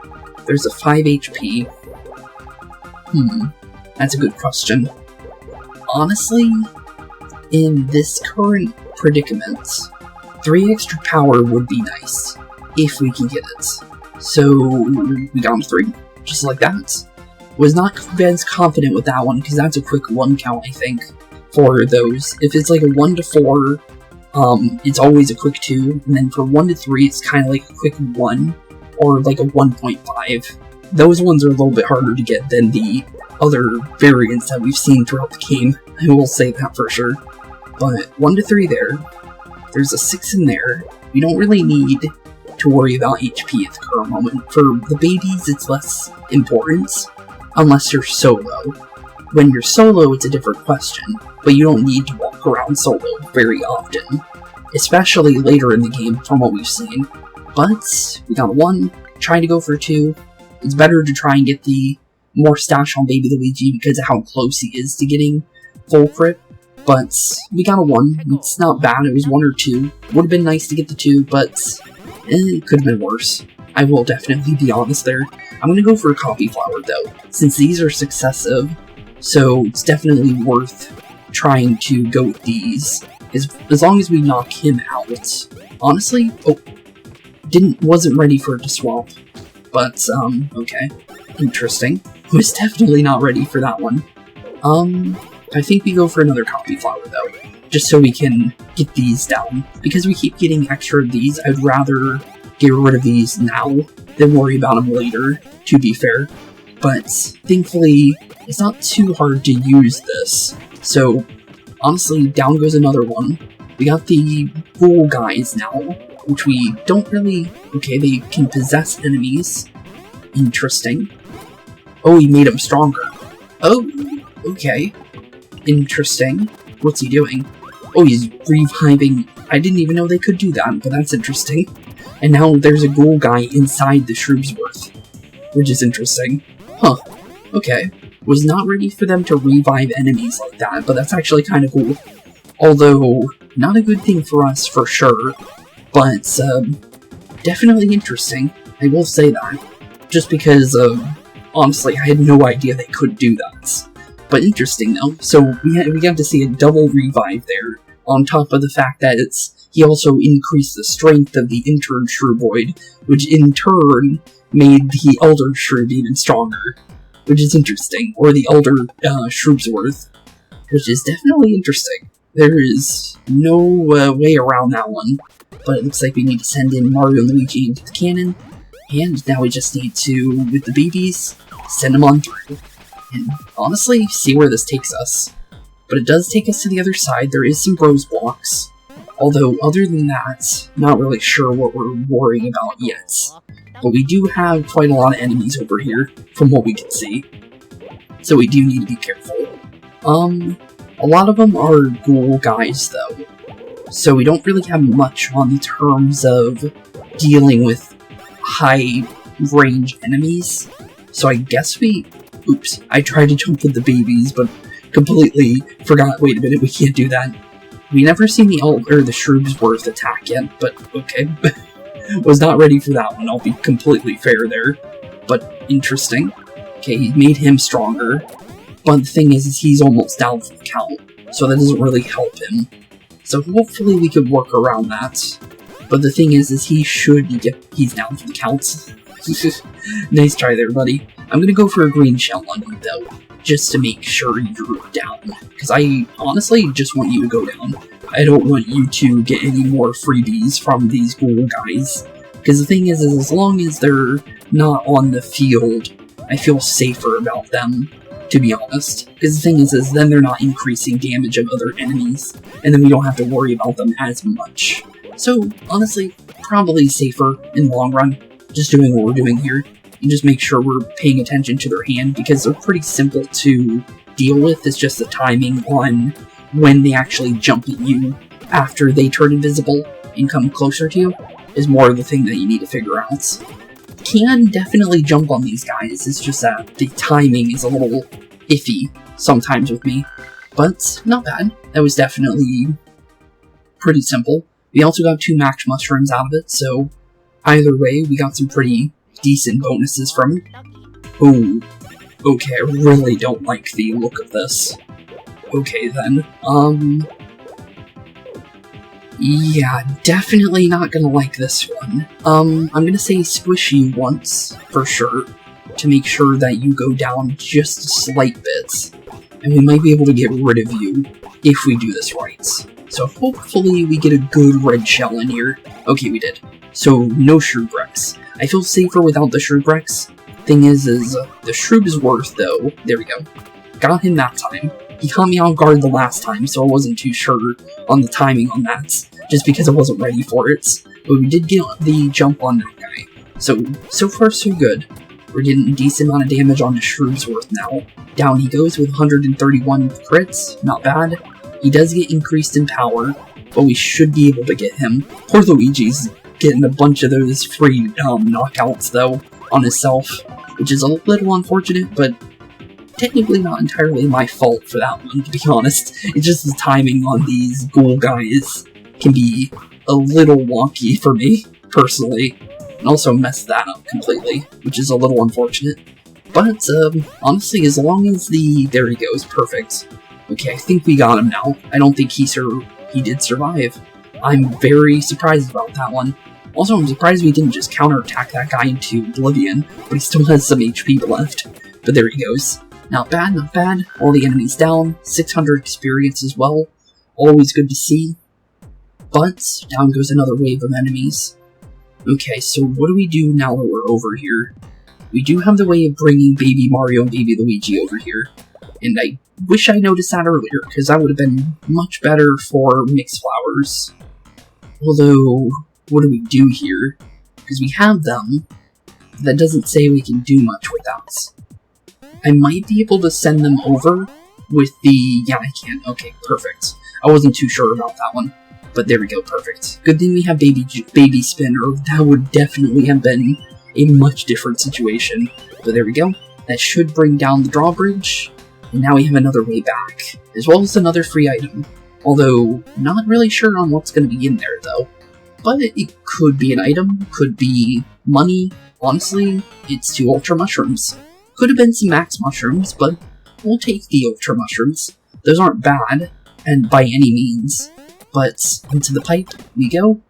there's a 5 HP. That's a good question. Honestly, in this current predicament, 3 extra power would be nice, if we can get it. So, we got 3, just like that. Was not as confident with that one, because that's a quick 1 count, I think, for those. If it's a 1 to 4, it's always a quick 2, and then for 1 to 3, it's kind of like a quick 1. Or a 1.5. Those ones are a little bit harder to get than the other variants that we've seen throughout the game. I will say that for sure. But 1 to 3 there. There's a 6 in there. We don't really need to worry about HP at the current moment. For the babies, it's less important, unless you're solo. When you're solo, it's a different question, but you don't need to walk around solo very often. Especially later in the game, from what we've seen. But we got a 1, trying to go for a 2. It's better to try and get the more stash on baby Luigi because of how close he is to getting full crit. But we got a 1. It's not bad. It was 1 or 2. Would have been nice to get the 2, but it could have been worse. I will definitely be honest there. I'm going to go for a coffee flower though, since these are successive. So it's definitely worth trying to go with these. As long as we knock him out. Honestly, wasn't ready for it to swap, but, okay. Interesting. Was definitely not ready for that one. I think we go for another coffee flower, though, just so we can get these down. Because we keep getting extra of these, I'd rather get rid of these now than worry about them later, to be fair. But, thankfully, it's not too hard to use this, so, honestly, down goes another one. We got the ghoul guys now, which we don't really... Okay, they can possess enemies. Interesting. Oh, he made him stronger. Oh, okay. Interesting. What's he doing? Oh, he's reviving... I didn't even know they could do that, but that's interesting. And now there's a ghoul guy inside the Toadsworth, which is interesting. Huh. Okay. Was not ready for them to revive enemies like that, but that's actually kind of cool. Although, not a good thing for us, for sure. But, definitely interesting. I will say that. Just because, honestly, I had no idea they could do that. But interesting, though. So, we got to see a double revive there, on top of the fact that he also increased the strength of the intern Shrooboid, which in turn made the Elder Shroob even stronger, which is interesting. Or the Elder Shroobsworth, which is definitely interesting. There is no way around that one, but it looks like we need to send in Mario and Luigi into the cannon, and now we just need to, with the babies, send them on through. And honestly, see where this takes us. But it does take us to the other side. There is some bros blocks, although other than that, not really sure what we're worrying about yet. But we do have quite a lot of enemies over here, from what we can see, so we do need to be careful. A lot of them are ghoul guys, though, so we don't really have much on terms of dealing with high-range enemies. So I guess oops, I tried to jump with the babies, but completely forgot, wait a minute, we can't do that. We never seen the Shroobsworth attack yet, but okay. Was not ready for that one, I'll be completely fair there. But interesting. Okay, he made him stronger. But the thing is he's almost down for the count, so that doesn't really help him. So hopefully we could work around that. But the thing is he's down for the count. Nice try there, buddy. I'm gonna go for a green shell on you, though, just to make sure you're down. Because I honestly just want you to go down. I don't want you to get any more freebies from these ghoul guys. Because the thing is as long as they're not on the field, I feel safer about them, to be honest. Because the thing is then they're not increasing damage of other enemies, and then we don't have to worry about them as much. So, honestly, probably safer in the long run, just doing what we're doing here, and just make sure we're paying attention to their hand, because they're pretty simple to deal with. It's just the timing on when they actually jump at you after they turn invisible and come closer to you is more of the thing that you need to figure out. Can definitely jump on these guys, it's just that the timing is a little iffy sometimes with me, but not bad. That was definitely pretty simple. We also got 2 max mushrooms out of it, so either way, we got some pretty decent bonuses from it. Ooh, okay, I really don't like the look of this. Okay then, yeah, definitely not gonna like this one. I'm gonna say squish you once, for sure, to make sure that you go down just a slight bit, and we might be able to get rid of you if we do this right. So hopefully we get a good red shell in here. Okay, we did. So, no Shroobrex. I feel safer without the Shroobrex. Thing is the Shroobsworth, though, there we go. Got him that time. He caught me off guard the last time, so I wasn't too sure on the timing on that, just because I wasn't ready for it. But we did get the jump on that guy. So far so good. We're getting a decent amount of damage on the Shroobsworth now. Down he goes with 131 crits, not bad. He does get increased in power, but we should be able to get him. Poor Luigi's getting a bunch of those free knockouts, though, on himself, which is a little unfortunate, but technically not entirely my fault for that one, to be honest. It's just the timing on these ghoul guys can be a little wonky for me, personally, and also mess that up completely, which is a little unfortunate. But, honestly, as long as there he goes, perfect. Okay, I think we got him now. I don't think he did survive. I'm very surprised about that one. Also, I'm surprised we didn't just counterattack that guy into oblivion, but he still has some HP left. But there he goes. Not bad, not bad. All the enemies down. 600 experience as well. Always good to see. But, down goes another wave of enemies. Okay, so what do we do now that we're over here? We do have the way of bringing baby Mario and baby Luigi over here. And I wish I noticed that earlier, because that would have been much better for mixed flowers. Although, what do we do here? Because we have them, that doesn't say we can do much with that. I might be able to send them over with the... yeah, I can. Okay, perfect. I wasn't too sure about that one, but there we go, perfect. Good thing we have baby spin, or that would definitely have been a much different situation. But there we go. That should bring down the drawbridge. And now we have another way back, as well as another free item. Although, not really sure on what's going to be in there, though. but it could be an item, could be money. Honestly, it's 2 Ultra Mushrooms. Could have been some Max Mushrooms, but we'll take the Ultra Mushrooms. Those aren't bad, and by any means. But into the pipe we go,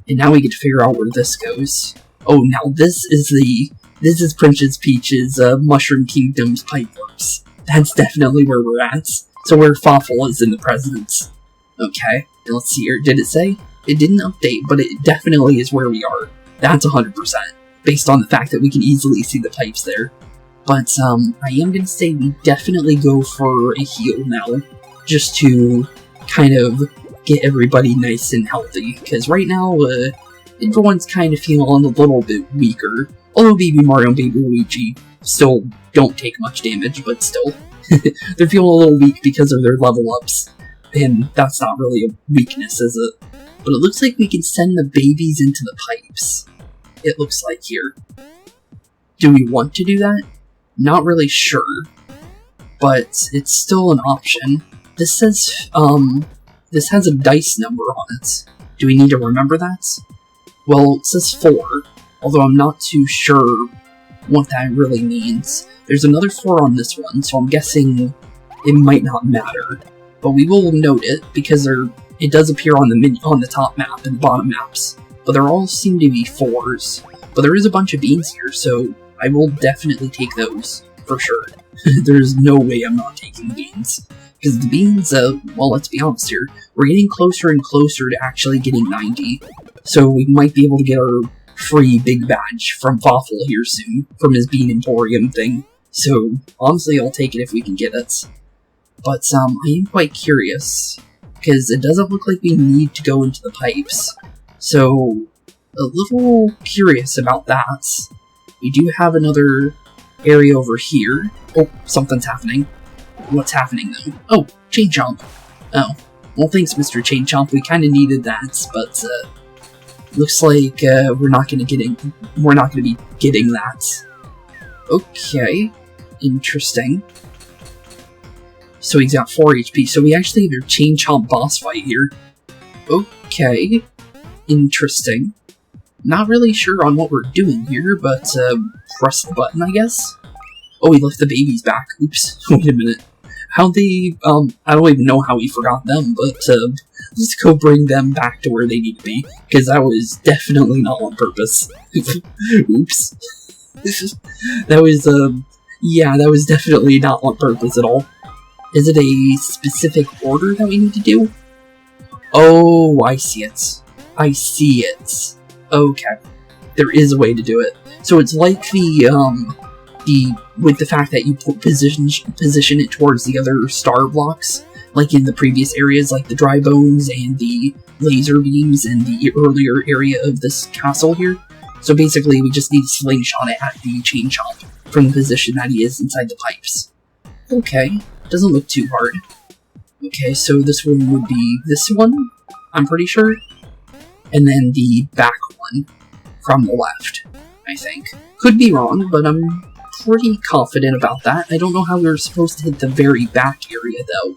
and now we get to figure out where this goes. Oh, now this is Princess Peach's Mushroom Kingdom's pipe works. That's definitely where we're at. So where Fawful is in the presence. Okay, and let's see here. Did it say? It didn't update, but it definitely is where we are. That's 100%, based on the fact that we can easily see the pipes there. But I am going to say we definitely go for a heal now, just to kind of get everybody nice and healthy. Because right now, everyone's kind of feeling a little bit weaker. Although Baby Mario and Baby Luigi still don't take much damage, but still. They're feeling a little weak because of their level ups. And that's not really a weakness, is it? But it looks like we can send the babies into the pipes. It looks like here. Do we want to do that? Not really sure. But it's still an option. This says, this has a dice number on it. Do we need to remember that? Well, it says 4, although I'm not too sure what that really means. There's another 4 on this one, so I'm guessing it might not matter. But we will note it, because it does appear on the top map and the bottom maps. But there all seem to be 4s. But there is a bunch of beans here, so I will definitely take those, for sure. There's no way I'm not taking the beans. Because the beans, well, let's be honest here, we're getting closer and closer to actually getting 90. So we might be able to get our free big badge from Fawful here soon, from his Bean Emporium thing. So, honestly, I'll take it if we can get it. But, I am quite curious, because it doesn't look like we need to go into the pipes. So, a little curious about that. We do have another area over here. Oh, something's happening. What's happening, though? Oh, Chain Chomp. Oh, well, thanks, Mr. Chain Chomp. We kind of needed that, but, looks like, we're not gonna be getting that. Okay. Interesting. So he's got 4 HP, so we actually have a Chain Chomp boss fight here. Okay. Interesting. Not really sure on what we're doing here, but, press the button, I guess? Oh, we left the babies back. Oops. Wait a minute. How they, I don't even know how we forgot them, but, let's go bring them back to where they need to be, because that was definitely not on purpose. Oops. That was, yeah, that was definitely not on purpose at all. Is it a specific order that we need to do? Oh, I see it. I see it. Okay. There is a way to do it. So it's like with the fact that you position it towards the other star blocks, like in the previous areas, like the dry bones and the laser beams in the earlier area of this castle here. So basically, we just need to slingshot it at the Chain Chomp from the position that he is inside the pipes. Okay, doesn't look too hard. Okay, so this one would be this one, I'm pretty sure. And then the back one from the left, I think. Could be wrong, but I'm pretty confident about that. I don't know how we're supposed to hit the very back area, though.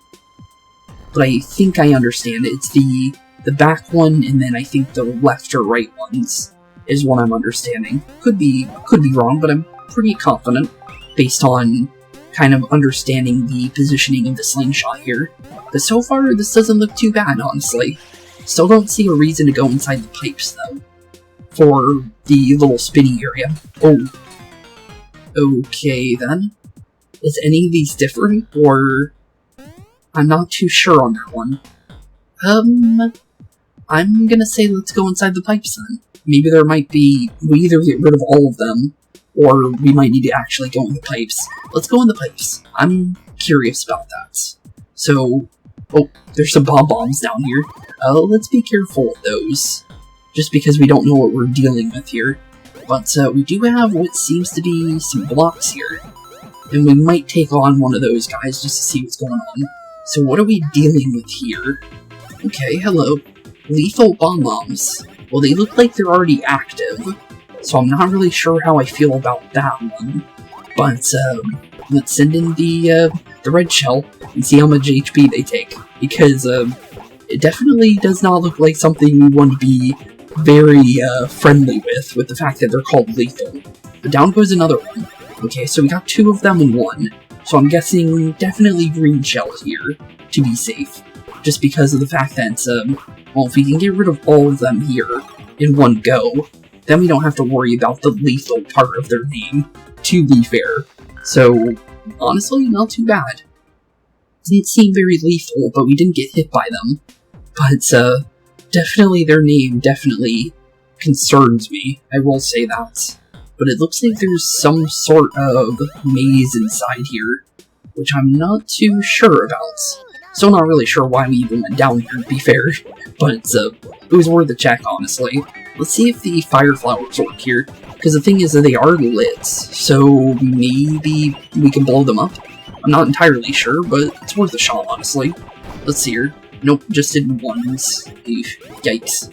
But I think I understand it. It's the back one, and then I think the left or right ones is what I'm understanding. Could be wrong, but I'm pretty confident based on kind of understanding the positioning of the slingshot here. But so far, this doesn't look too bad, honestly. Still don't see a reason to go inside the pipes, though, for the little spinny area. Oh. Okay, then. Is any of these different, or... I'm not too sure on that one. I'm gonna say let's go inside the pipes, then. Maybe there might be... We either get rid of all of them, or we might need to actually go in the pipes. Let's go in the pipes. I'm curious about that. So... Oh, there's some bomb-bombs down here. Let's be careful with those. Just because we don't know what we're dealing with here. But, we do have what seems to be some blocks here. And we might take on one of those guys just to see what's going on. So what are we dealing with here? Okay, hello. Lethal bomb-bombs. Well, they look like they're already active. So I'm not really sure how I feel about that one. But, let's send in the red shell and see how much HP they take. Because, it definitely does not look like something we want to be very friendly with the fact that they're called lethal. But down goes another one. Okay, so we got 2 of them in one. So I'm guessing definitely green shell here, to be safe. Just because of the fact that, well, if we can get rid of all of them here in one go, then we don't have to worry about the lethal part of their name, to be fair. So, honestly, not too bad. Didn't seem very lethal, but we didn't get hit by them. But, definitely their name definitely concerns me, I will say that. But it looks like there's some sort of maze inside here, which I'm not too sure about. Still not really sure why we even went down here, to be fair, but it was worth a check, honestly. Let's see if the fire flowers work here, because the thing is that they are lit, so maybe we can blow them up? I'm not entirely sure, but it's worth a shot, honestly. Let's see here. Nope, just did ones. Yikes.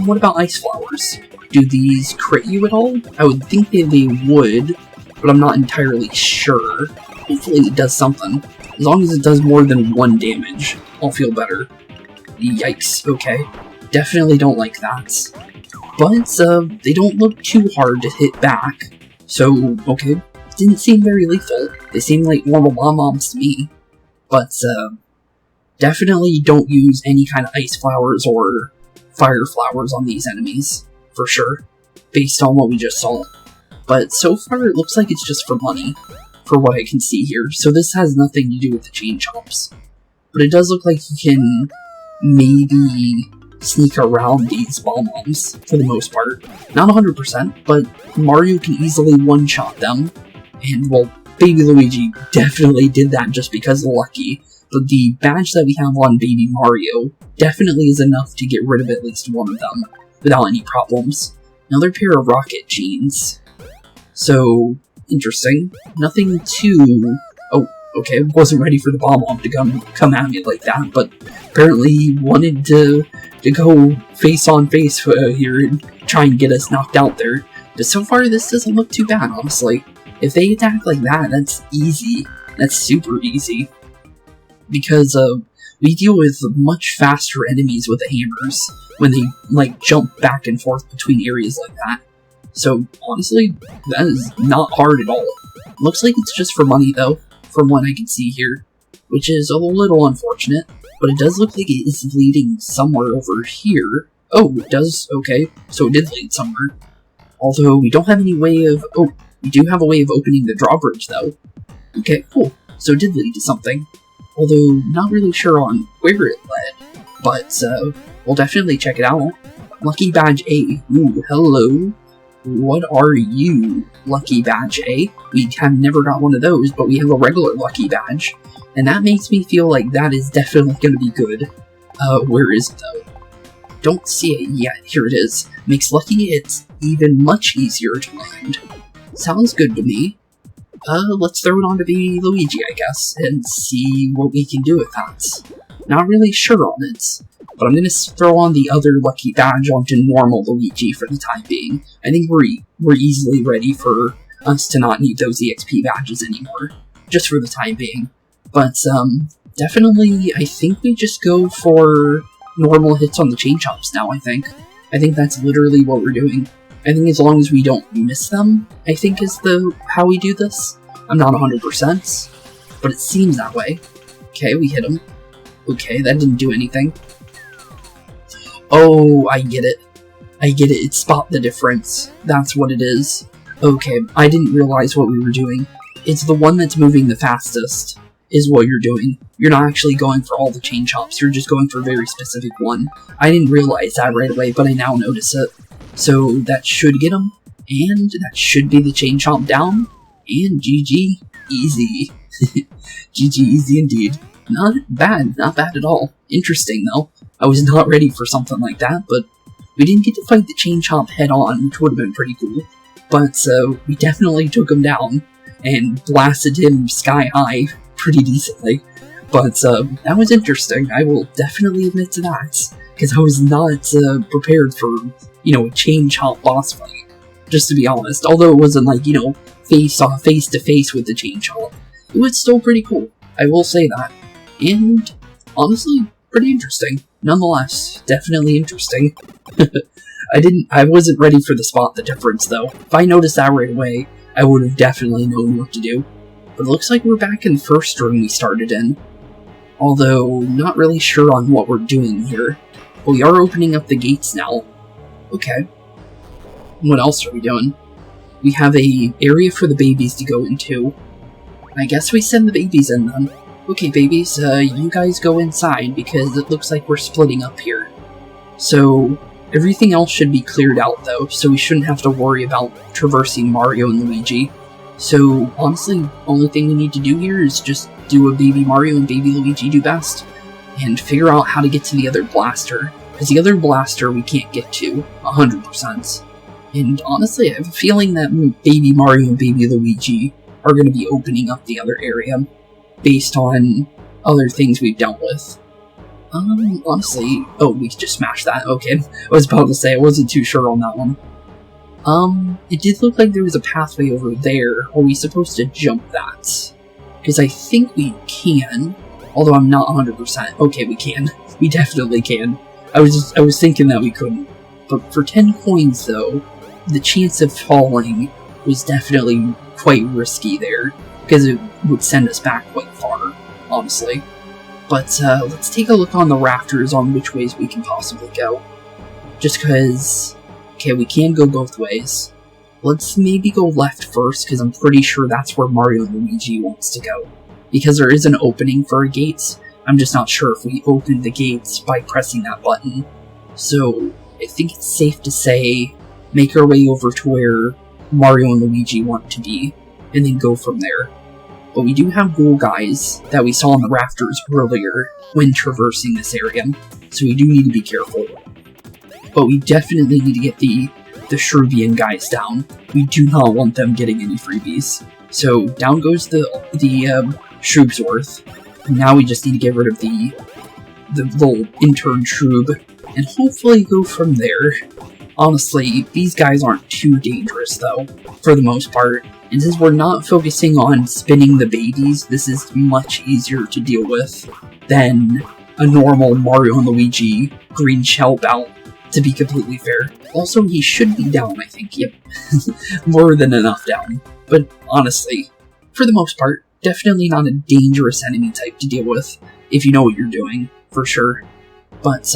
What about ice flowers? Do these crit you at all? I would think that they would, but I'm not entirely sure. Hopefully it does something. As long as it does more than 1 damage, I'll feel better. Yikes, okay. Definitely don't like that. But, they don't look too hard to hit back. So, okay. Didn't seem very lethal. They seem like normal bomb-bombs to me. But, definitely don't use any kind of ice flowers or fire flowers on these enemies. For sure. Based on what we just saw. But so far, it looks like it's just for money. For what I can see here, so this has nothing to do with the chain chomps. But it does look like you can maybe sneak around these bomb-bombs, for the most part. Not 100%, but Mario can easily one-shot them. And, well, Baby Luigi definitely did that just because lucky. But the badge that we have on Baby Mario definitely is enough to get rid of at least one of them, without any problems. Another pair of rocket chains. So, interesting. Nothing too... Oh, okay, wasn't ready for the bomb-bomb to come at me like that, but apparently he wanted to go face-on-face here and try and get us knocked out there. But so far, this doesn't look too bad, honestly. If they attack like that, that's easy. That's super easy. Because, we deal with much faster enemies with the hammers when they, like, jump back and forth between areas like that. So, honestly, that is not hard at all. Looks like it's just for money, though, from what I can see here, which is a little unfortunate, but it does look like it is leading somewhere over here. Oh, it does? Okay, so it did lead somewhere. Although, we don't have any way of... Oh, we do have a way of opening the drawbridge, though. Okay, cool. So it did lead to something. Although, not really sure on where it led, but, we'll definitely check it out. Lucky Badge A. Ooh, hello. What are you, Lucky Badge A? We have never got one of those, but we have a regular Lucky Badge. And that makes me feel like that is definitely going to be good. Where is it, though? Don't see it yet. Here it is. Makes Lucky it's even much easier to land. Sounds good to me. Let's throw it on to Baby Luigi, I guess, and see what we can do with that. Not really sure on it, but I'm gonna throw on the other Lucky Badge onto normal Luigi for the time being. I think we're easily ready for us to not need those EXP badges anymore, just for the time being. But, definitely, I think we just go for normal hits on the chain chomps now, I think. I think that's literally what we're doing. I think as long as we don't miss them, I think is how we do this. I'm not 100%, but it seems that way. Okay, we hit him. Okay, that didn't do anything. Oh, I get it. I get it. It's spot the difference. That's what it is. Okay, I didn't realize what we were doing. It's the one that's moving the fastest is what you're doing. You're not actually going for all the chain chomps. You're just going for a very specific one. I didn't realize that right away, but I now notice it. So that should get him, and that should be the chain chomp down, and GG, easy. GG, easy indeed. Not bad at all. Interesting though. I was not ready for something like that, but we didn't get to fight the chain chomp head on, which would have been pretty cool. But we definitely took him down, and blasted him sky high pretty decently. But that was interesting, I will definitely admit to that, because I was not prepared for, you know, a chain chomp boss fight, just to be honest. Although it wasn't like, you know, face to face with the chain chomp. It was still pretty cool, I will say that. And, honestly, pretty interesting. nonetheless, definitely interesting. I wasn't ready for the spot the difference, though. If I noticed that right away, I would have definitely known what to do. But it looks like we're back in the first room we started in. Although, not really sure on what we're doing here. But we are opening up the gates now. Okay. What else are we doing? We have a area for the babies to go into. I guess we send the babies in then. Okay, babies, you guys go inside because it looks like we're splitting up here. So, everything else should be cleared out though, so we shouldn't have to worry about traversing Mario and Luigi. So, honestly, only thing we need to do here is just do what Baby Mario and Baby Luigi do best, and figure out how to get to the other blaster. Because the other blaster we can't get to 100%. And honestly, I have a feeling that Baby Mario and Baby Luigi are going to be opening up the other area, based on other things we've dealt with. Honestly, oh, we just smashed that, okay. I was about to say, I wasn't too sure on that one. It did look like there was a pathway over there. Are we supposed to jump that? Because I think we can, although I'm not 100%. Okay, we can. We definitely can. I was thinking that we couldn't. But for 10 coins, though, the chance of falling was definitely quite risky there, because it would send us back quite far, honestly. But let's take a look on the rafters on which ways we can possibly go. Just because, okay, we can go both ways. Let's maybe go left first, because I'm pretty sure that's where Mario and Luigi wants to go. Because there is an opening for a gate, I'm just not sure if we open the gates by pressing that button. So, I think it's safe to say, make our way over to where Mario and Luigi want to be, and then go from there. But we do have ghoul guys that we saw on the rafters earlier when traversing this area, so we do need to be careful. But we definitely need to get the Shroobian guys down. We do not want them getting any freebies. So down goes the Shroobsworth. Now we just need to get rid of the little intern Shroob, and hopefully go from there. Honestly, these guys aren't too dangerous though, for the most part. And since we're not focusing on spinning the babies, this is much easier to deal with than a normal Mario and Luigi green shell bout, to be completely fair. Also, he should be down, I think. Yep. More than enough down. But honestly, for the most part, definitely not a dangerous enemy type to deal with, if you know what you're doing, for sure. But,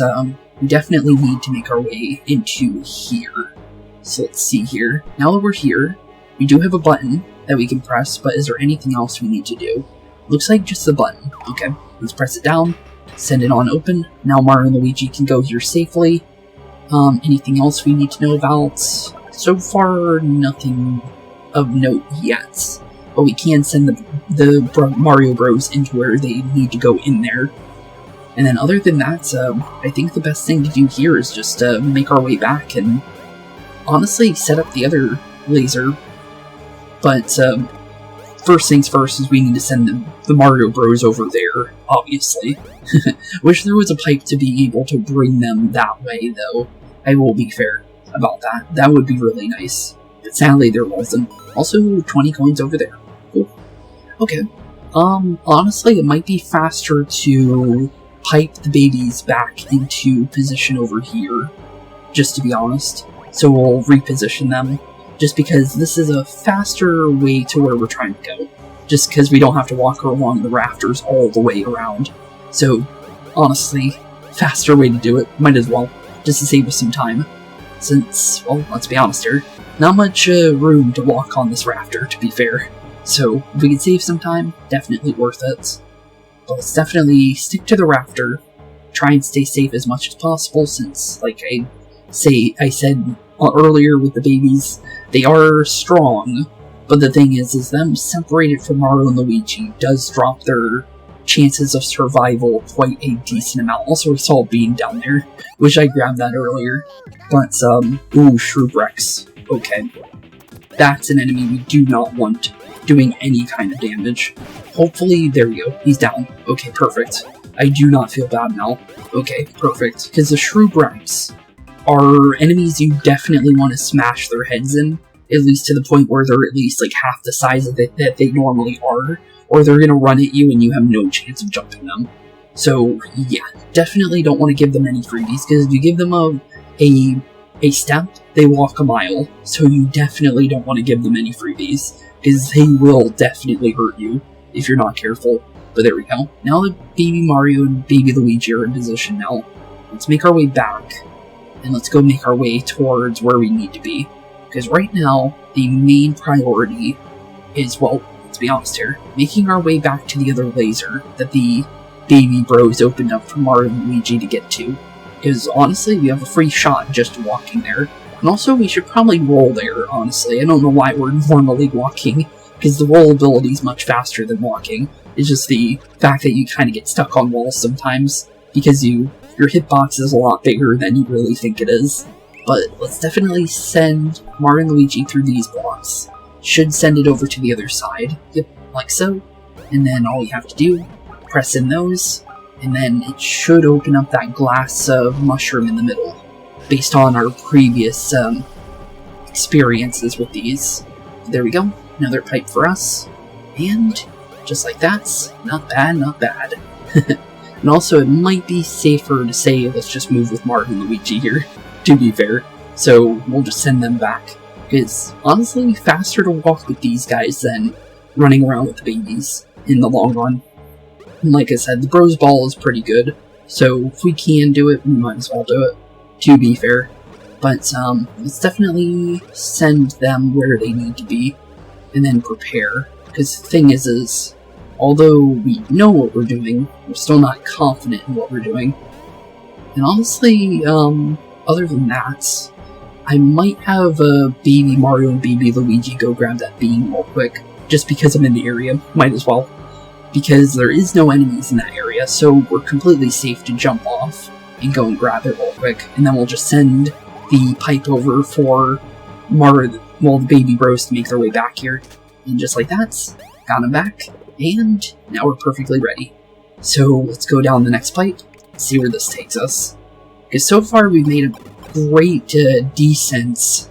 we definitely need to make our way into here. So let's see here. Now that we're here, we do have a button that we can press, but is there anything else we need to do? Looks like just the button. Okay, let's press it down, send it on open. Now Mario and Luigi can go here safely. Anything else we need to know about? So far, nothing of note yet. But we can send the Mario Bros into where they need to go in there. And then other than that, I think the best thing to do here is just make our way back and honestly set up the other laser. But first things first is we need to send the Mario Bros over there, obviously. Wish there was a pipe to be able to bring them that way, though. I will be fair about that. That would be really nice. But sadly, there wasn't. Also, 20 coins over there. Cool. Okay. Honestly, it might be faster to pipe the babies back into position over here, just to be honest. So we'll reposition them, just because this is a faster way to where we're trying to go. Just because we don't have to walk along the rafters all the way around. So, honestly, faster way to do it, might as well, just to save us some time. Since, well, let's be honest here, not much room to walk on this rafter, to be fair. So, if we can save some time, definitely worth it. But let's definitely stick to the rafter, try and stay safe as much as possible, since, like I said earlier with the babies, they are strong, but the thing is them separated from Mario and Luigi does drop their chances of survival quite a decent amount. Also, we saw a beam down there, which I grabbed that earlier, but, ooh, Shroobrex. Okay. That's an enemy we do not want doing any kind of damage. Hopefully, there we go, he's down. Okay, perfect. I do not feel bad now. Okay, perfect. Because the Shroobrex are enemies you definitely want to smash their heads in, at least to the point where they're at least like half the size that they normally are, or they're going to run at you and you have no chance of jumping them. So yeah, definitely don't want to give them any freebies, because if you give them a step, they walk a mile. So you definitely don't want to give them any freebies, because they will definitely hurt you if you're not careful. But there we go. Now that Baby Mario and Baby Luigi are in position now, let's make our way back, and let's go make our way towards where we need to be. Because right now, the main priority is, well, let's be honest here, making our way back to the other laser that the Baby Bros opened up for Mario and Luigi to get to. Because honestly, we have a free shot just walking there. And also, we should probably roll there, honestly. I don't know why we're normally walking, because the roll ability is much faster than walking. It's just the fact that you kind of get stuck on walls sometimes, because your hitbox is a lot bigger than you really think it is. But let's definitely send Mario and Luigi through these blocks. Should send it over to the other side. Yep, like so. And then all you have to do, press in those, and then it should open up that glass mushroom in the middle, based on our previous experiences with these. There we go, another pipe for us, and just like that, not bad, not bad. And also, it might be safer to say, let's just move with Mario and Luigi here, to be fair. So, we'll just send them back. Because, honestly, faster to walk with these guys than running around with the babies in the long run. And like I said, the Bros Ball is pretty good, so if we can do it, we might as well do it, to be fair. But, let's definitely send them where they need to be, and then prepare. Because the thing is, although we know what we're doing, we're still not confident in what we're doing. And honestly, other than that, I might have Baby Mario and Baby Luigi go grab that beam real quick, just because I'm in the area, might as well. Because there is no enemies in that area, so we're completely safe to jump off and go and grab it real quick, and then we'll just send the pipe over for Mario, well, the Baby Bros to make their way back here. And just like that, got them back, and now we're perfectly ready. So let's go down the next pipe, see where this takes us. Because so far we've made a great, decent,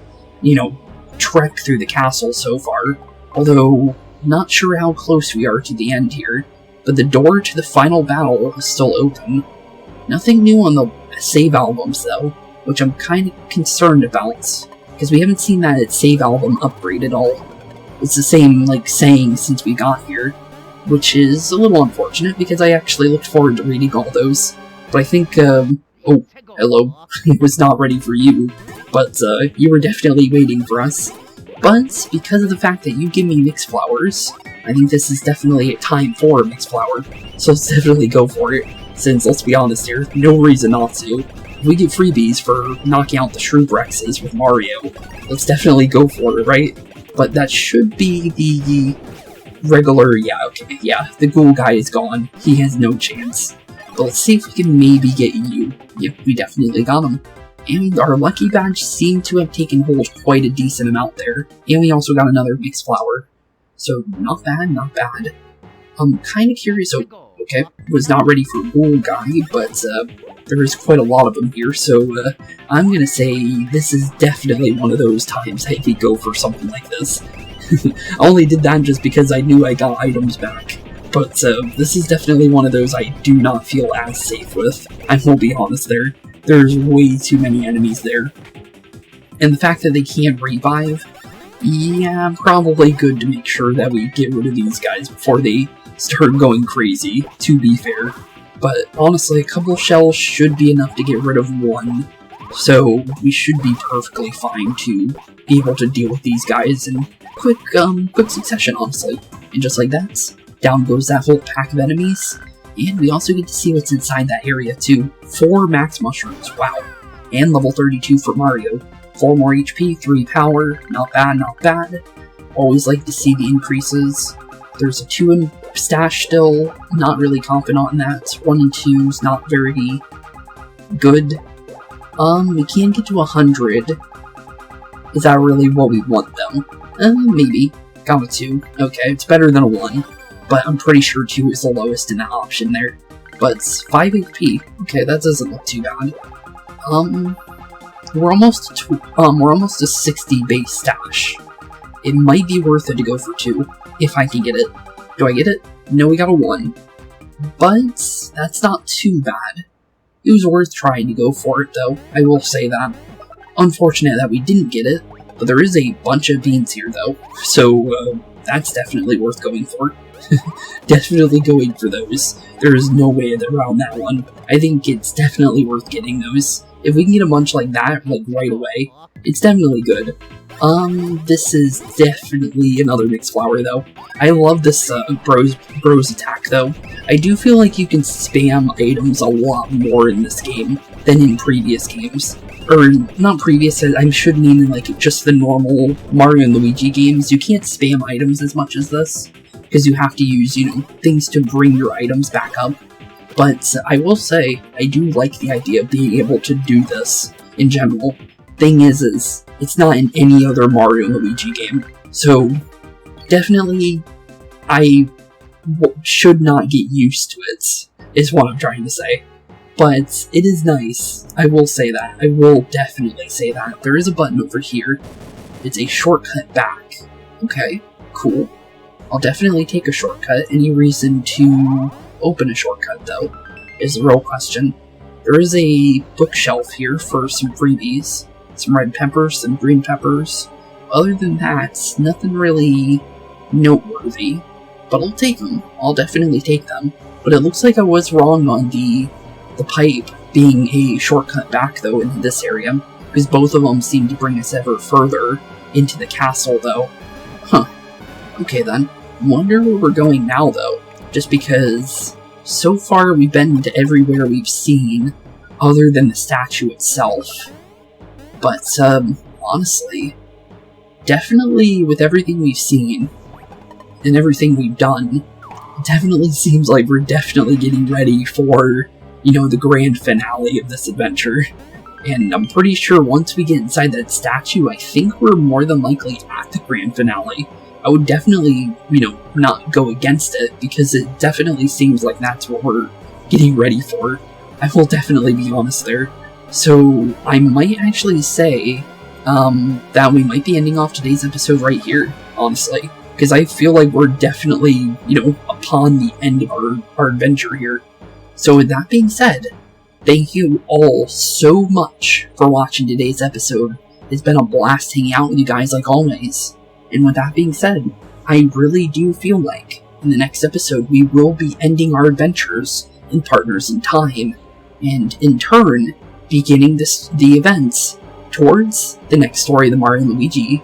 trek through the castle so far. Although, not sure how close we are to the end here, but the door to the final battle is still open. Nothing new on the save albums though, which I'm kind of concerned about, because we haven't seen that save album upgrade at all. It's the same, saying since we got here, which is a little unfortunate, because I actually looked forward to reading all those. But I think, oh, hello, it was not ready for you, but, you were definitely waiting for us. But, because of the fact that you give me mixed flowers, I think this is definitely a time for a mixed flower, so let's definitely go for it, since, let's be honest here, no reason not to. If we get freebies for knocking out the Shroobs Rexes with Mario, let's definitely go for it, right? But that should be the regular, the ghoul guy is gone. He has no chance. But let's see if we can maybe get you. Yep, we definitely got him. And our lucky badge seemed to have taken hold quite a decent amount there. And we also got another mixed flower. So, not bad, not bad. I'm kind of curious, okay, was not ready for ghoul guy, but there's quite a lot of them here, so I'm gonna say this is definitely one of those times I could go for something like this. I only did that just because I knew I got items back, but this is definitely one of those I do not feel as safe with. I will be honest there. There's way too many enemies there. And the fact that they can't revive, yeah, probably good to make sure that we get rid of these guys before they start going crazy, to be fair. But honestly, a couple shells should be enough to get rid of one, so we should be perfectly fine to be able to deal with these guys in quick succession, honestly. And just like that, down goes that whole pack of enemies, and we also get to see what's inside that area too. 4 max mushrooms, wow. And level 32 for Mario. 4 more HP, 3 power, not bad, not bad. Always like to see the increases. There's a 2 in stash still, not really confident on that. 1 and 2's not very good. We can get to 100. Is that really what we want though? Maybe. Got a 2. Okay, it's better than a 1. But I'm pretty sure 2 is the lowest in that option there. But 5 HP. Okay, that doesn't look too bad. We're almost to 60 base stash. It might be worth it to go for 2, if I can get it. Do I get it? No, we got a 1. but that's not too bad. It was worth trying to go for it, though, I will say that. Unfortunate that we didn't get it, but there is a bunch of beans here, though, so that's definitely worth going for. Definitely going for those. There is no way around that one. I think it's definitely worth getting those. If we can get a bunch like that, like, right away, it's definitely good. This is definitely another mixed flower, though. I love this, bros attack, though. I do feel like you can spam items a lot more in this game than in previous games. Or, not previous, I should mean in, like, just the normal Mario and Luigi games. You can't spam items as much as this, because you have to use, you know, things to bring your items back up. But I will say, I do like the idea of being able to do this in general. Thing is it's not in any other Mario and Luigi game. So, definitely, I should not get used to it, is what I'm trying to say. But it is nice, I will say that. I will definitely say that. There is a button over here. It's a shortcut back. Okay, cool. I'll definitely take a shortcut. Any reason to open a shortcut, though, is the real question. There is a bookshelf here for some freebies. Some red peppers, some green peppers. Other than that, nothing really noteworthy. But I'll take them. I'll definitely take them. But it looks like I was wrong on the pipe being a shortcut back, though, in this area. Because both of them seem to bring us ever further into the castle, though. Huh. Okay, then. Wonder where we're going now, though. Just because so far we've been to everywhere we've seen, other than the statue itself. But, honestly, definitely with everything we've seen, and everything we've done, it definitely seems like we're definitely getting ready for, you know, the grand finale of this adventure. And I'm pretty sure once we get inside that statue, I think we're more than likely at the grand finale. I would definitely, you know, not go against it, because it definitely seems like that's what we're getting ready for. I will definitely be honest there. So, I might actually say that we might be ending off today's episode right here, honestly. Because I feel like we're definitely, you know, upon the end of our adventure here. So with that being said, thank you all so much for watching today's episode. It's been a blast hanging out with you guys like always. And with that being said, I really do feel like in the next episode we will be ending our adventures in Partners in Time. And in turn, beginning the events towards the next story, the Mario and Luigi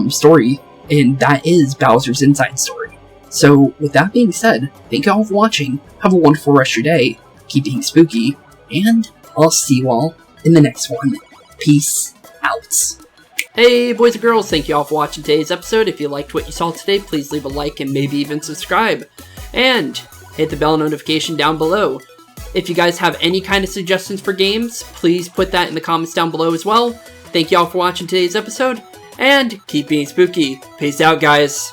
story, and that is Bowser's Inside Story. So, with that being said, thank you all for watching, have a wonderful rest of your day, keep being spooky, and I'll see you all in the next one. Peace out. Hey boys and girls, thank you all for watching today's episode. If you liked what you saw today, please leave a like and maybe even subscribe. And hit the bell notification down below. If you guys have any kind of suggestions for games, please put that in the comments down below as well. Thank you all for watching today's episode, and keep being spooky. Peace out, guys.